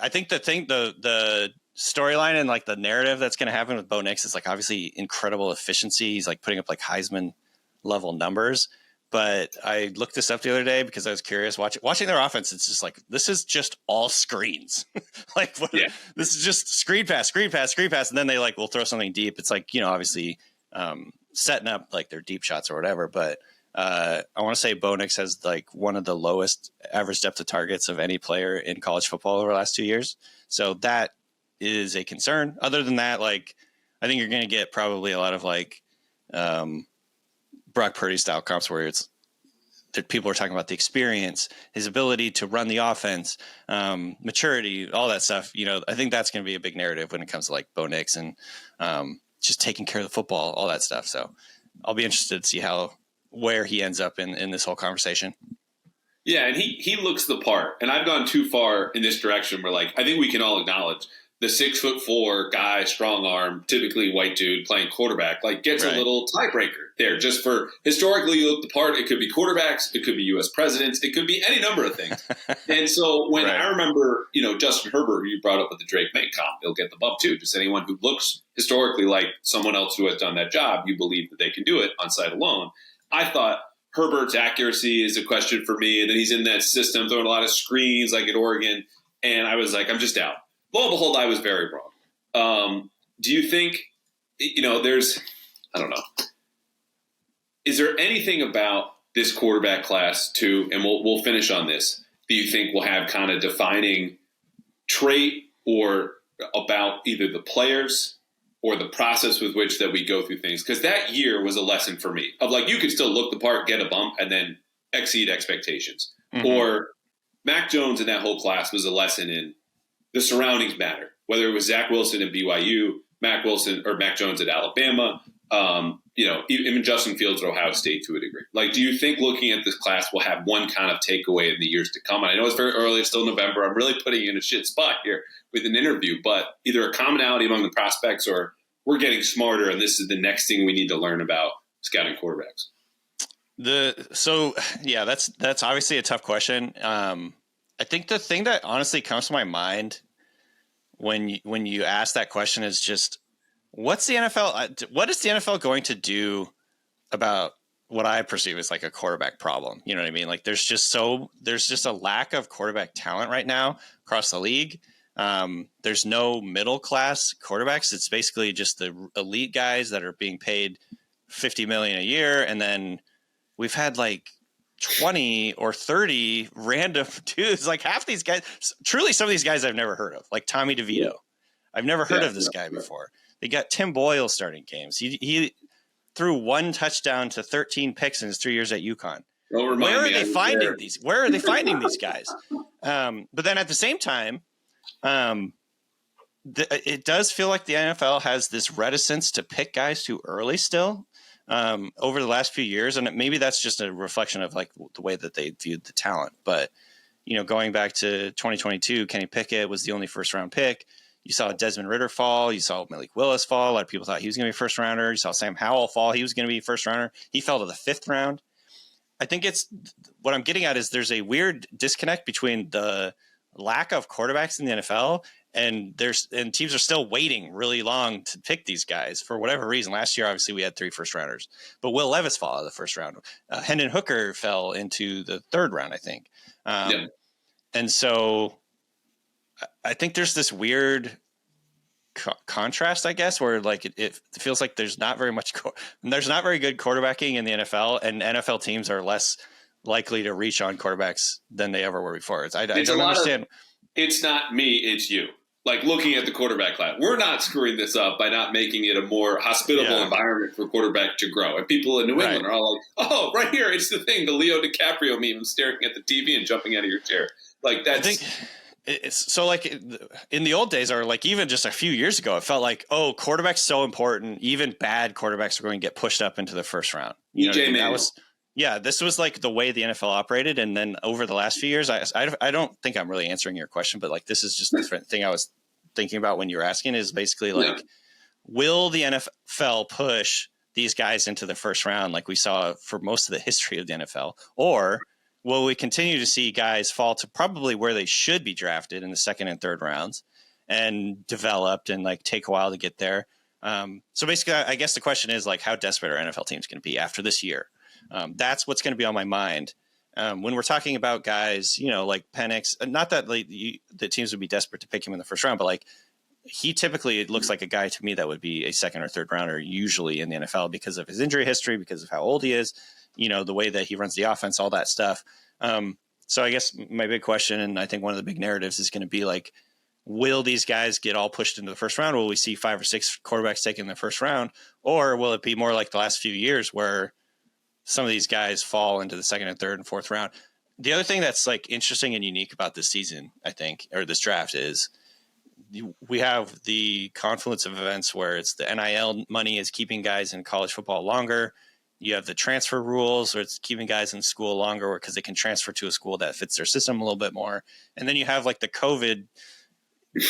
think the storyline and the narrative that's going to happen with Bo Nix is obviously incredible efficiency. He's putting up Heisman level numbers, but I looked this up the other day because I was curious. Watching their offense, it's just like, this is just all screens. Like, this is just screen pass, screen pass, screen pass. And then they like, will throw something deep. It's like, obviously setting up like their deep shots or whatever. But I want to say Bo Nix has like one of the lowest average depth of targets of any player in college football over the last 2 years. So that is a concern. Other than that, like, I think you're going to get probably a lot of like Brock Purdy style comps where it's that people are talking about the experience, his ability to run the offense, maturity, all that stuff. I think that's going to be a big narrative when it comes to like Bo Nix and just taking care of the football, all that stuff. So I'll be interested to see where he ends up in this whole conversation. Yeah, and he looks the part. And I've gone too far in this direction where, like, I think we can all acknowledge the 6'4" guy, strong arm, typically white dude playing quarterback, like, gets a little tiebreaker there. Just for historically, you look the part. It could be quarterbacks, it could be U.S. presidents, it could be any number of things. And so when I remember, Justin Herbert, who you brought up with the Drake May comp, he'll get the bump too. Just anyone who looks historically like someone else who has done that job, you believe that they can do it on sight alone. I thought Herbert's accuracy is a question for me. And then he's in that system throwing a lot of screens like at Oregon. And I was like, I'm just out. Lo and behold, I was very wrong. Do you think, I don't know. Is there anything about this quarterback class too, and we'll finish on this, that you think will have kind of defining trait or about either the players or the process with which that we go through things? Because that year was a lesson for me of like, you could still look the part, get a bump, and then exceed expectations. Mm-hmm. Or Mac Jones in that whole class was a lesson in the surroundings matter. Whether it was Zach Wilson at BYU, Mac Jones at Alabama, even Justin Fields at Ohio State to a degree. Like, do you think looking at this class will have one kind of takeaway in the years to come? And I know it's very early, it's still November. I'm really putting you in a shit spot here with an interview, but either a commonality among the prospects or we're getting smarter and this is the next thing we need to learn about scouting quarterbacks. That's obviously a tough question. I think the thing that honestly comes to my mind when you ask that question is just, what is the NFL going to do about what I perceive as like a quarterback problem? You know what I mean? Like there's just a lack of quarterback talent right now across the league. There's no middle class quarterbacks. It's basically just the elite guys that are being paid $50 million a year. And then we've had like 20 or 30 random dudes, like half these guys, truly some of these guys I've never heard of, like Tommy DeVito. I've never heard of this guy before. They got Tim Boyle starting games. He threw one touchdown to 13 picks in his 3 years at UConn. Where are they finding these guys? But then at the same time, it does feel like the NFL has this reticence to pick guys too early still over the last few years. And maybe that's just a reflection of like the way that they viewed the talent. But, going back to 2022, Kenny Pickett was the only first round pick. You saw Desmond Ridder fall. You saw Malik Willis fall. A lot of people thought he was going to be a first rounder. You saw Sam Howell fall. He was going to be a first rounder. He fell to the 5th round. I think what I'm getting at is there's a weird disconnect between the lack of quarterbacks in the NFL and teams are still waiting really long to pick these guys for whatever reason. Last year, obviously, we had 3 first rounders, but Will Levis fell out of the first round. Hendon Hooker fell into the 3rd round, I think. And so I think there's this weird contrast, I guess, where like it feels like there's not very good quarterbacking in the NFL, and NFL teams are less likely to reach on quarterbacks than they ever were before. I don't understand. It's not me, it's you. Like looking at the quarterback class, we're not screwing this up by not making it a more hospitable environment for quarterback to grow. And people in New England are all like, "Oh, right here, it's the thing, the Leo DiCaprio meme, staring at the TV and jumping out of your chair." Like that's. I think it's so like in the old days, or like even just a few years ago, it felt like, oh, quarterback's so important. Even bad quarterbacks are going to get pushed up into the first round. You know, this was like the way the NFL operated. And then over the last few years, I don't think I'm really answering your question, but like, this is just the thing I was thinking about when you were asking is basically like, will the NFL push these guys into the first round like we saw for most of the history of the NFL? Or will we continue to see guys fall to probably where they should be drafted in the 2nd and 3rd rounds and developed and like take a while to get there? So basically, I guess the question is like, how desperate are NFL teams going to be after this year? That's what's going to be on my mind. When we're talking about guys, like Penix, not that the teams would be desperate to pick him in the first round, but like he typically looks like a guy to me that would be a second or third rounder usually in the NFL because of his injury history, because of how old he is, the way that he runs the offense, all that stuff. So I guess my big question, and I think one of the big narratives is going to be like, will these guys get all pushed into the first round? Will we see 5 or 6 quarterbacks taken in the first round? Or will it be more like the last few years where some of these guys fall into the second and third and fourth round? The other thing that's like interesting and unique about this season, I think, or this draft is we have the confluence of events where it's the NIL money is keeping guys in college football longer. You have the transfer rules where it's keeping guys in school longer because they can transfer to a school that fits their system a little bit more. And then you have like the COVID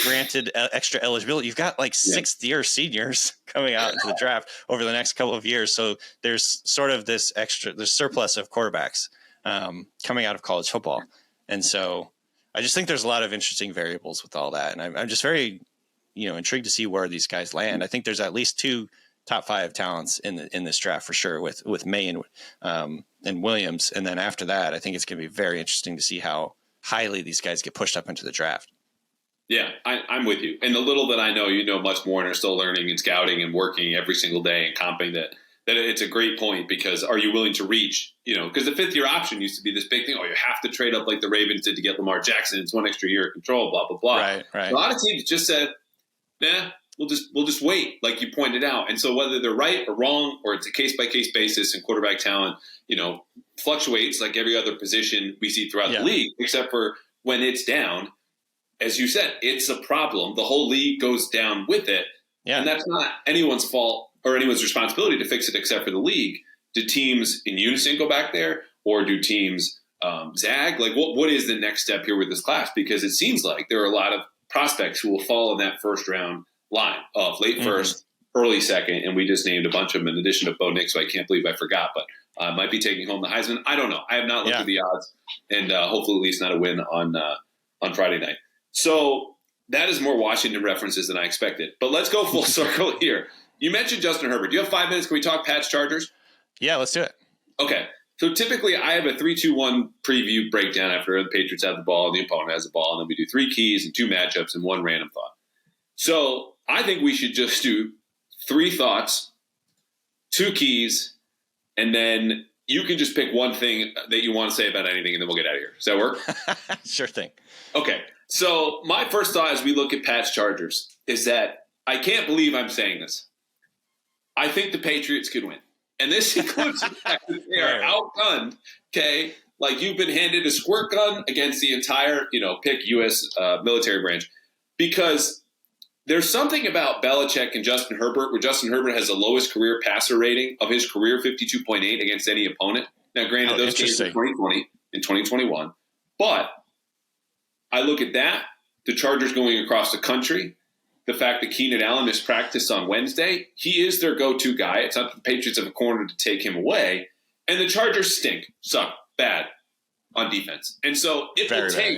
granted extra eligibility. You've got like 6th year seniors coming out into the draft over the next couple of years. So there's sort of this there's surplus of quarterbacks coming out of college football. And so I just think there's a lot of interesting variables with all that. And I'm just very, intrigued to see where these guys land. I think there's at least 2 top 5 talents in this draft for sure with Maye and Williams. And then after that, I think it's going to be very interesting to see how highly these guys get pushed up into the draft. Yeah, I'm with you. And the little that I know, much more and are still learning and scouting and working every single day and comping that it's a great point because are you willing to reach, because the 5th year option used to be this big thing. Oh, you have to trade up like the Ravens did to get Lamar Jackson. It's 1 extra year of control, blah, blah, blah. Right. A lot of teams just said, nah, we'll just wait, like you pointed out. And so whether they're right or wrong, or it's a case-by-case basis and quarterback talent, fluctuates like every other position we see throughout the league, except for when it's down. As you said, it's a problem. The whole league goes down with it. Yeah. And that's not anyone's fault or anyone's responsibility to fix it except for the league. Do teams in unison go back there, or do teams zag? Like, what is the next step here with this class? Because it seems like there are a lot of prospects who will fall in that first round line of late first, early second, and we just named a bunch of them in addition to Bo Nix, so I can't believe I forgot, but might be taking home the Heisman. I don't know. I have not looked at the odds, and hopefully at least not a win on Friday night. So that is more Washington references than I expected. But let's go full circle here. You mentioned Justin Herbert. Do you have 5 minutes? Can we talk Pats Chargers? Yeah, let's do it. Okay. So typically I have a 3-2-1 preview breakdown after the Patriots have the ball and the opponent has the ball, and then we do 3 keys and 2 matchups and 1 random thought. So I think we should just do 3 thoughts, 2 keys, and then you can just pick one thing that you want to say about anything, and then we'll get out of here. Does that work? Sure thing. Okay. So my first thought as we look at Pats Chargers is that I can't believe I'm saying this. I think the Patriots could win. And this includes the fact that they are outgunned, okay? Like you've been handed a squirt gun against the entire, pick U.S. Military branch. Because there's something about Belichick and Justin Herbert where Justin Herbert has the lowest career passer rating of his career, 52.8 against any opponent. Now, granted, those games in 2020 and 2021. But I look at that, the Chargers going across the country, the fact that Keenan Allen missed practice on Wednesday, he is their go-to guy. It's not that the Patriots have a corner to take him away. And the Chargers stink, suck, bad on defense. And so it will take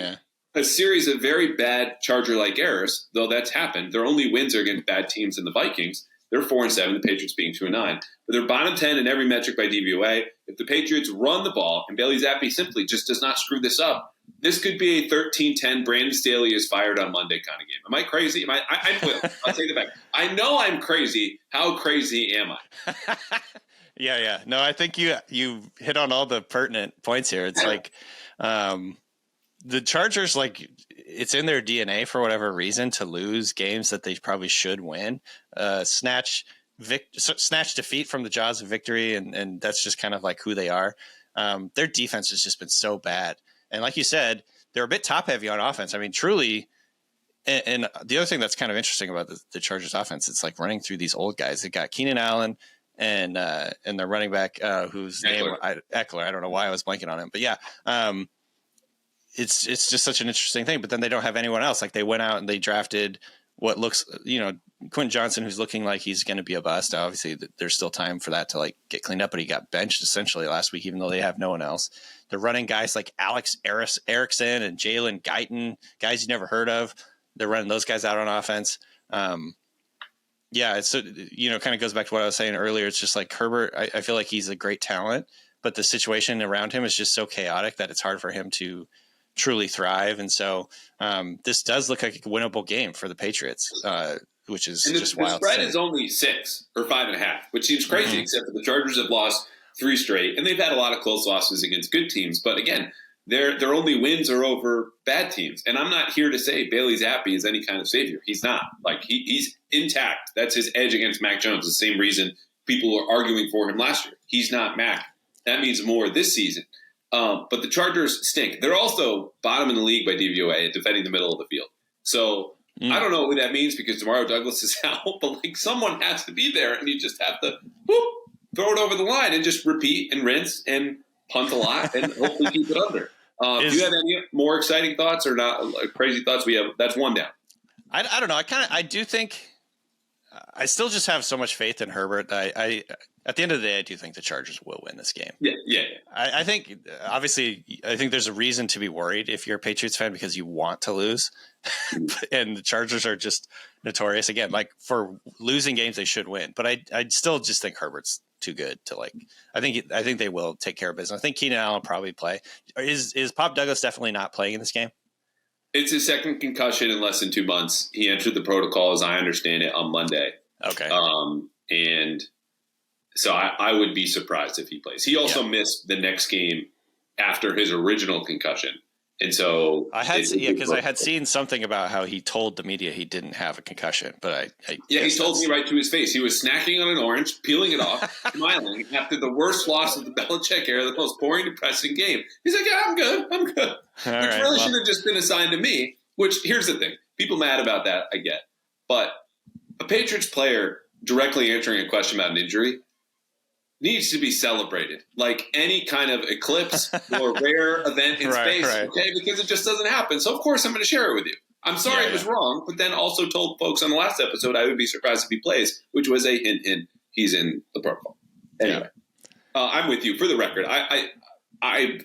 a series of very bad Charger-like errors, though that's happened. Their only wins are against bad teams in the Vikings. They're 4-7, the Patriots being 2-9. But they're bottom 10 in every metric by DVOA. If the Patriots run the ball and Bailey Zappi simply just does not screw this up, this could be a 13-10 Brandon Staley is fired on Monday kind of game. Am I crazy? I'll take it back. I know I'm crazy. How crazy am I? Yeah. No, I think you hit on all the pertinent points here. It's like the Chargers, like it's in their DNA for whatever reason to lose games that they probably should win. Snatch defeat from the jaws of victory, and that's just kind of like who they are. Their defense has just been so bad. And like you said, they're a bit top heavy on offense. I mean, truly. And the other thing that's kind of interesting about the Chargers offense, it's like running through these old guys. They got Keenan Allen and their running back, whose name Eckler. I don't know why I was blanking on him, but yeah, it's just such an interesting thing. But then they don't have anyone else. Like they went out and they drafted what looks, Quentin Johnson, who's looking like he's going to be a bust. Obviously, there's still time for that to like get cleaned up, but he got benched essentially last week, even though they have no one else. They're running guys like Alex Erickson and Jalen Guyton, guys you never heard of. They're running those guys out on offense. It's kind of goes back to what I was saying earlier. It's just like Herbert. I feel like he's a great talent, but the situation around him is just so chaotic that it's hard for him to truly thrive. And so this does look like a winnable game for the Patriots, which is just wild. The spread is only 6 or 5.5, which seems crazy, except for the Chargers have lost 3 straight, and they've had a lot of close losses against good teams. But again, their only wins are over bad teams. And I'm not here to say Bailey Zappi is any kind of savior. He's not. Like, he's intact. That's his edge against Mac Jones, the same reason people were arguing for him last year. He's not Mac. That means more this season. But the Chargers stink. They're also bottom in the league by DVOA at defending the middle of the field. So I don't know what that means because Demario Douglas is out, but like someone has to be there, and you just have to throw it over the line and just repeat and rinse and punt a lot and hopefully keep it under. Do you have any more exciting thoughts or not crazy thoughts? That's one down. I don't know. I do think I still just have so much faith in Herbert. I at the end of the day, I do think the Chargers will win this game. Yeah. I think obviously there's a reason to be worried if you're a Patriots fan because you want to lose, and the Chargers are just notorious again. Like for losing games, they should win, but I still just think Herbert's too good to like. I think they will take care of business. I think Keenan Allen will probably play. Is Pop Douglas definitely not playing in this game? It's his second concussion in less than 2 months. He entered the protocol, as I understand it, on Monday. Okay. And so I would be surprised if he plays. He also missed the next game after his original concussion. And so I had seen something about how he told the media he didn't have a concussion, but he told me right to his face. He was snacking on an orange, peeling it off, smiling after the worst loss of the Belichick era, the most boring, depressing game. He's like, "Yeah, I'm good. Which really should have just been assigned to me. Which here's the thing: people mad about that, I get, but a Patriots player directly answering a question about an injury needs to be celebrated like any kind of eclipse or rare event in space, okay? Because it just doesn't happen. So, of course, I'm going to share it with you. I'm sorry it was wrong, but then also told folks on the last episode I would be surprised if he plays, which was a hint he's in the protocol. Anyway, I'm with you. For the record, I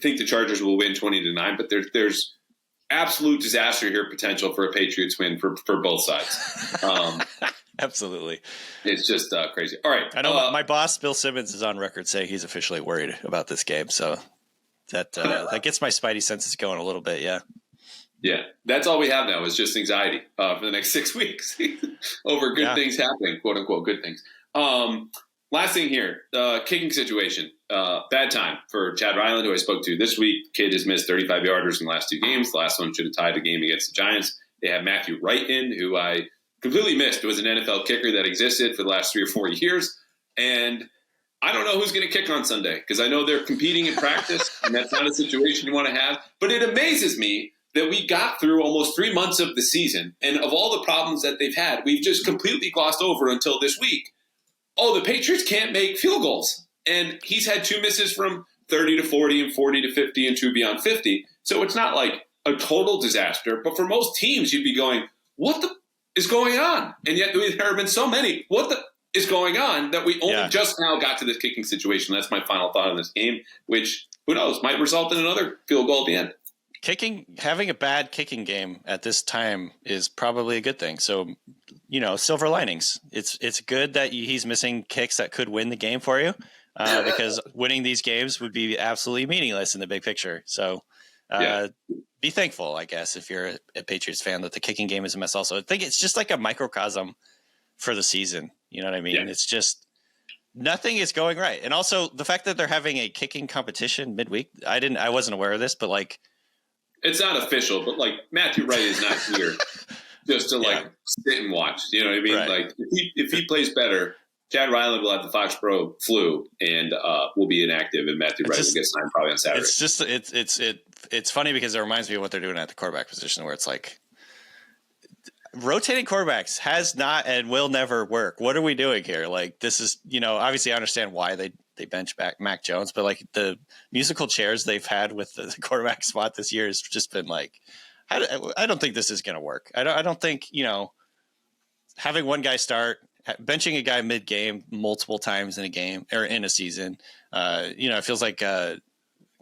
think the Chargers will win 20-9, but there's absolute disaster here potential for a Patriots win for both sides. Absolutely. It's just crazy. All right. I know my boss, Bill Simmons, is on record saying he's officially worried about this game. So that gets my spidey senses going a little bit. Yeah. Yeah. That's all we have now is just anxiety for the next 6 weeks over good things happening, quote unquote, good things. Last thing here, kicking situation. Bad time for Chad Ryland, who I spoke to this week. Kid has missed 35 yarders in the last 2 games. The last one should have tied the game against the Giants. They have Matthew Wright in, who I completely missed. It was an NFL kicker that existed for the last 3 or 4 years. And I don't know who's going to kick on Sunday because I know they're competing in practice, and that's not a situation you want to have. But it amazes me that we got through almost 3 months of the season, and of all the problems that they've had, we've just completely glossed over until this week. Oh, the Patriots can't make field goals. And he's had 2 misses from 30 to 40 and 40 to 50 and 2 beyond 50. So it's not like a total disaster. But for most teams, you'd be going, what the is going on? And yet there have been so many. What the is going on that we only just now got to this kicking situation? That's my final thought on this game, which, who knows, might result in another field goal at the end. Having a bad kicking game at this time is probably a good thing. So, silver linings. It's good that he's missing kicks that could win the game for you because winning these games would be absolutely meaningless in the big picture. So be thankful, I guess, if you're a Patriots fan, that the kicking game is a mess also. I think it's just like a microcosm for the season. You know what I mean? Yeah. It's just nothing is going right. And also the fact that they're having a kicking competition midweek, I wasn't aware of this, but like, it's not official, but like Matthew Wright is not here just to sit and watch. You know what I mean? Right. Like if he plays better, Chad Ryland will have the Foxboro flu and will be inactive, and Matthew Wright will get signed probably on Saturday. It's just it's funny because it reminds me of what they're doing at the quarterback position, where it's like rotating quarterbacks has not and will never work. What are we doing here? Like, this is, obviously I understand why they bench back Mac Jones, but like the musical chairs they've had with the quarterback spot this year has just been like, I don't think this is going to work. I don't think, having one guy start, benching a guy mid game multiple times in a game or in a season, it feels like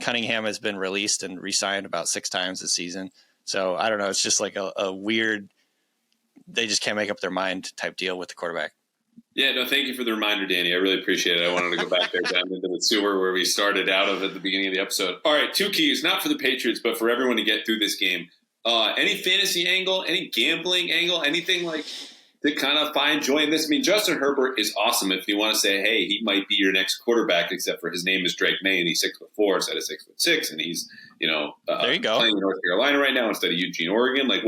Cunningham has been released and re-signed about 6 times this season. So I don't know. It's just like a weird, they just can't make up their mind type deal with the quarterback. Yeah, no, thank you for the reminder, Danny. I really appreciate it. I wanted to go back there down into the sewer where we started out of at the beginning of the episode. All right, 2 keys, not for the Patriots, but for everyone to get through this game. Any fantasy angle, any gambling angle, anything like to kind of find joy in this? I mean, Justin Herbert is awesome if you want to say, hey, he might be your next quarterback, except for his name is Drake Maye, and he's 6'4" instead of 6'6", and he's there you go. playing in North Carolina right now instead of Eugene, Oregon. Like,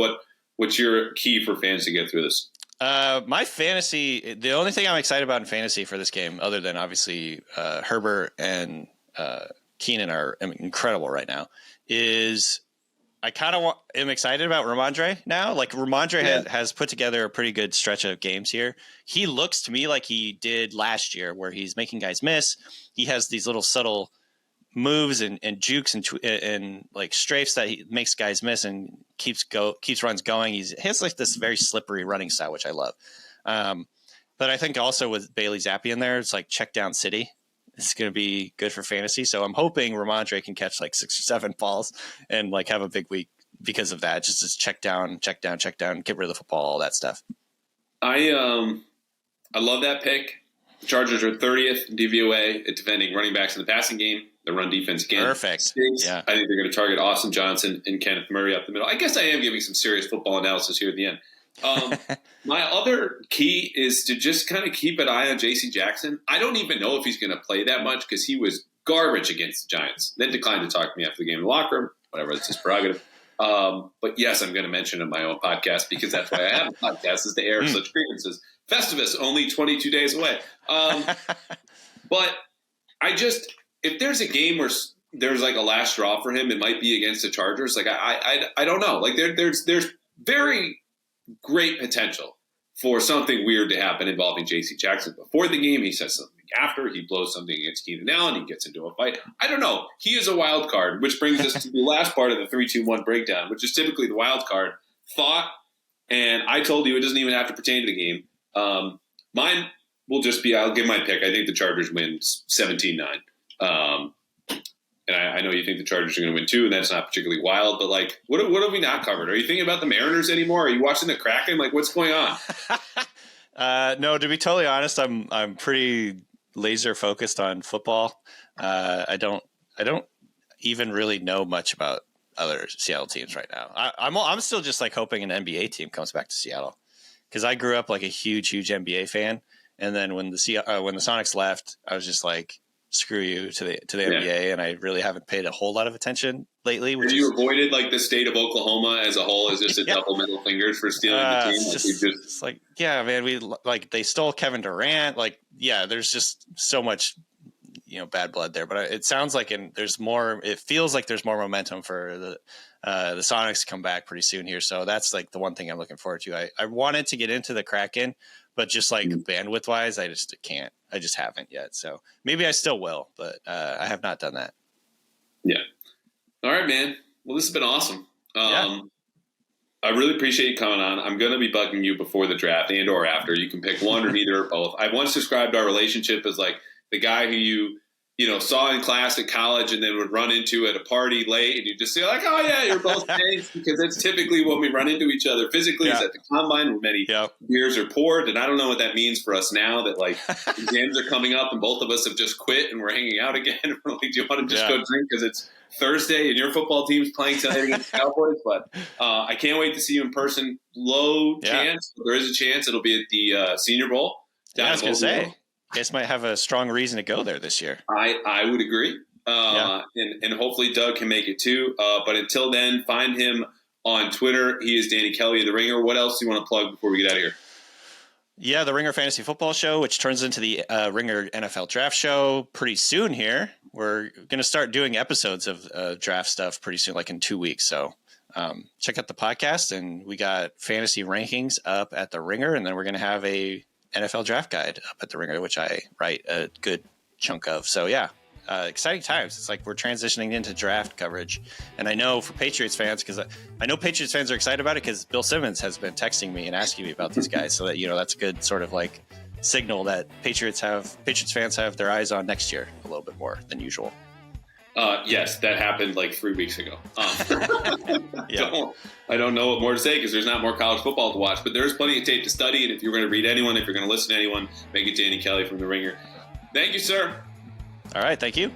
what's your key for fans to get through this? My fantasy, the only thing I'm excited about in fantasy for this game, other than obviously Herbert and Keenan are incredible right now, is I kind of am excited about Ramondre now. Like Ramondre has put together a pretty good stretch of games here. He looks to me like he did last year, where he's making guys miss. He has these little subtle moves and jukes and like strafes that he makes guys miss and keeps runs going. He has like this very slippery running style, which I love. But I think also with Bailey Zappi in there, it's like check down city. It's going to be good for fantasy. So I'm hoping Ramondre can catch like 6 or 7 balls and like have a big week because of that. Just check down, get rid of the football, all that stuff. I love that pick. The Chargers are 30th in DVOA at defending running backs in the passing game. The run defense again. Perfect. Stinks. Yeah. I think they're going to target Austin Johnson and Kenneth Murray up the middle. I guess I am giving some serious football analysis here at the end. My other key is to just kind of keep an eye on J.C. Jackson. I don't even know if he's going to play that much because he was garbage against the Giants. Then declined to talk to me after the game in the locker room. Whatever, it's his prerogative. But yes, I'm going to mention it in my own podcast because that's why I have a podcast, is to air such grievances. Festivus, only 22 days away. But if there's a game where there's like a last straw for him, it might be against the Chargers. Like I don't know. Like there's very great potential for something weird to happen involving J.C. Jackson before the game. He says something after. He blows something against Keenan Allen. He gets into a fight. I don't know. He is a wild card, which brings us to the last part of the 3-2-1 breakdown, which is typically the wild card thought. And I told you it doesn't even have to pertain to the game. Mine will just be, I'll give my pick. I think the Chargers win 17-9. And I know you think the Chargers are going to win too, and that's not particularly wild. But like, what have we not covered? Are you thinking about the Mariners anymore? Are you watching the Kraken? Like, what's going on? No, to be totally honest, I'm pretty laser focused on football. I don't even really know much about other Seattle teams right now. I'm still just like hoping an NBA team comes back to Seattle, because I grew up like a huge NBA fan, and then when the Sonics left, I was just like, screw you to the NBA, and I really haven't paid a whole lot of attention lately. Have you avoided like the state of Oklahoma as a whole as just a double middle fingers for stealing the team? It's like, yeah, man, they stole Kevin Durant. Like, yeah, there's just so much, bad blood there. But it sounds like there's more. It feels like there's more momentum for the Sonics to come back pretty soon here. So that's like the one thing I'm looking forward to. I wanted to get into the Kraken, but just like bandwidth wise, I just can't. I just haven't yet. So maybe I still will, but I have not done that. Yeah. All right, man. Well, this has been awesome. I really appreciate you coming on. I'm going to be bugging you before the draft and or after. You can pick one or neither or both. I once described our relationship as like the guy who you saw in class at college and then would run into at a party late, and you just say like, oh yeah, you're both mates, because that's typically when we run into each other physically is at the combine where many beers are poured. And I don't know what that means for us now that like exams are coming up and both of us have just quit and we're hanging out again. We're like, do you want to just go drink because it's Thursday and your football team's playing tonight against the Cowboys? But I can't wait to see you in person. Low chance, but there is a chance it'll be at the Senior Bowl. I was going to say, you guys might have a strong reason to go there this year. I would agree. And hopefully Doug can make it too. But until then, find him on Twitter. He is Danny Kelly of The Ringer. What else do you want to plug before we get out of here? Yeah, the Ringer Fantasy Football Show, which turns into the Ringer NFL Draft Show pretty soon here. We're going to start doing episodes of draft stuff pretty soon, like in 2 weeks. So check out the podcast, and we got fantasy rankings up at the Ringer, and then we're going to have a NFL draft guide up at the Ringer, which I write a good chunk of. So yeah, exciting times. It's like we're transitioning into draft coverage. And I know for Patriots fans, because I know Patriots fans are excited about it, because Bill Simmons has been texting me and asking me about these guys. So that, that's a good sort of like signal that Patriots fans have their eyes on next year a little bit more than usual. Yes, that happened like 3 weeks ago. Yeah. I don't know what more to say because there's not more college football to watch, but there's plenty of tape to study. And if you're going to read anyone, if you're going to listen to anyone, make it Danny Kelly from The Ringer. Thank you, sir. All right. Thank you.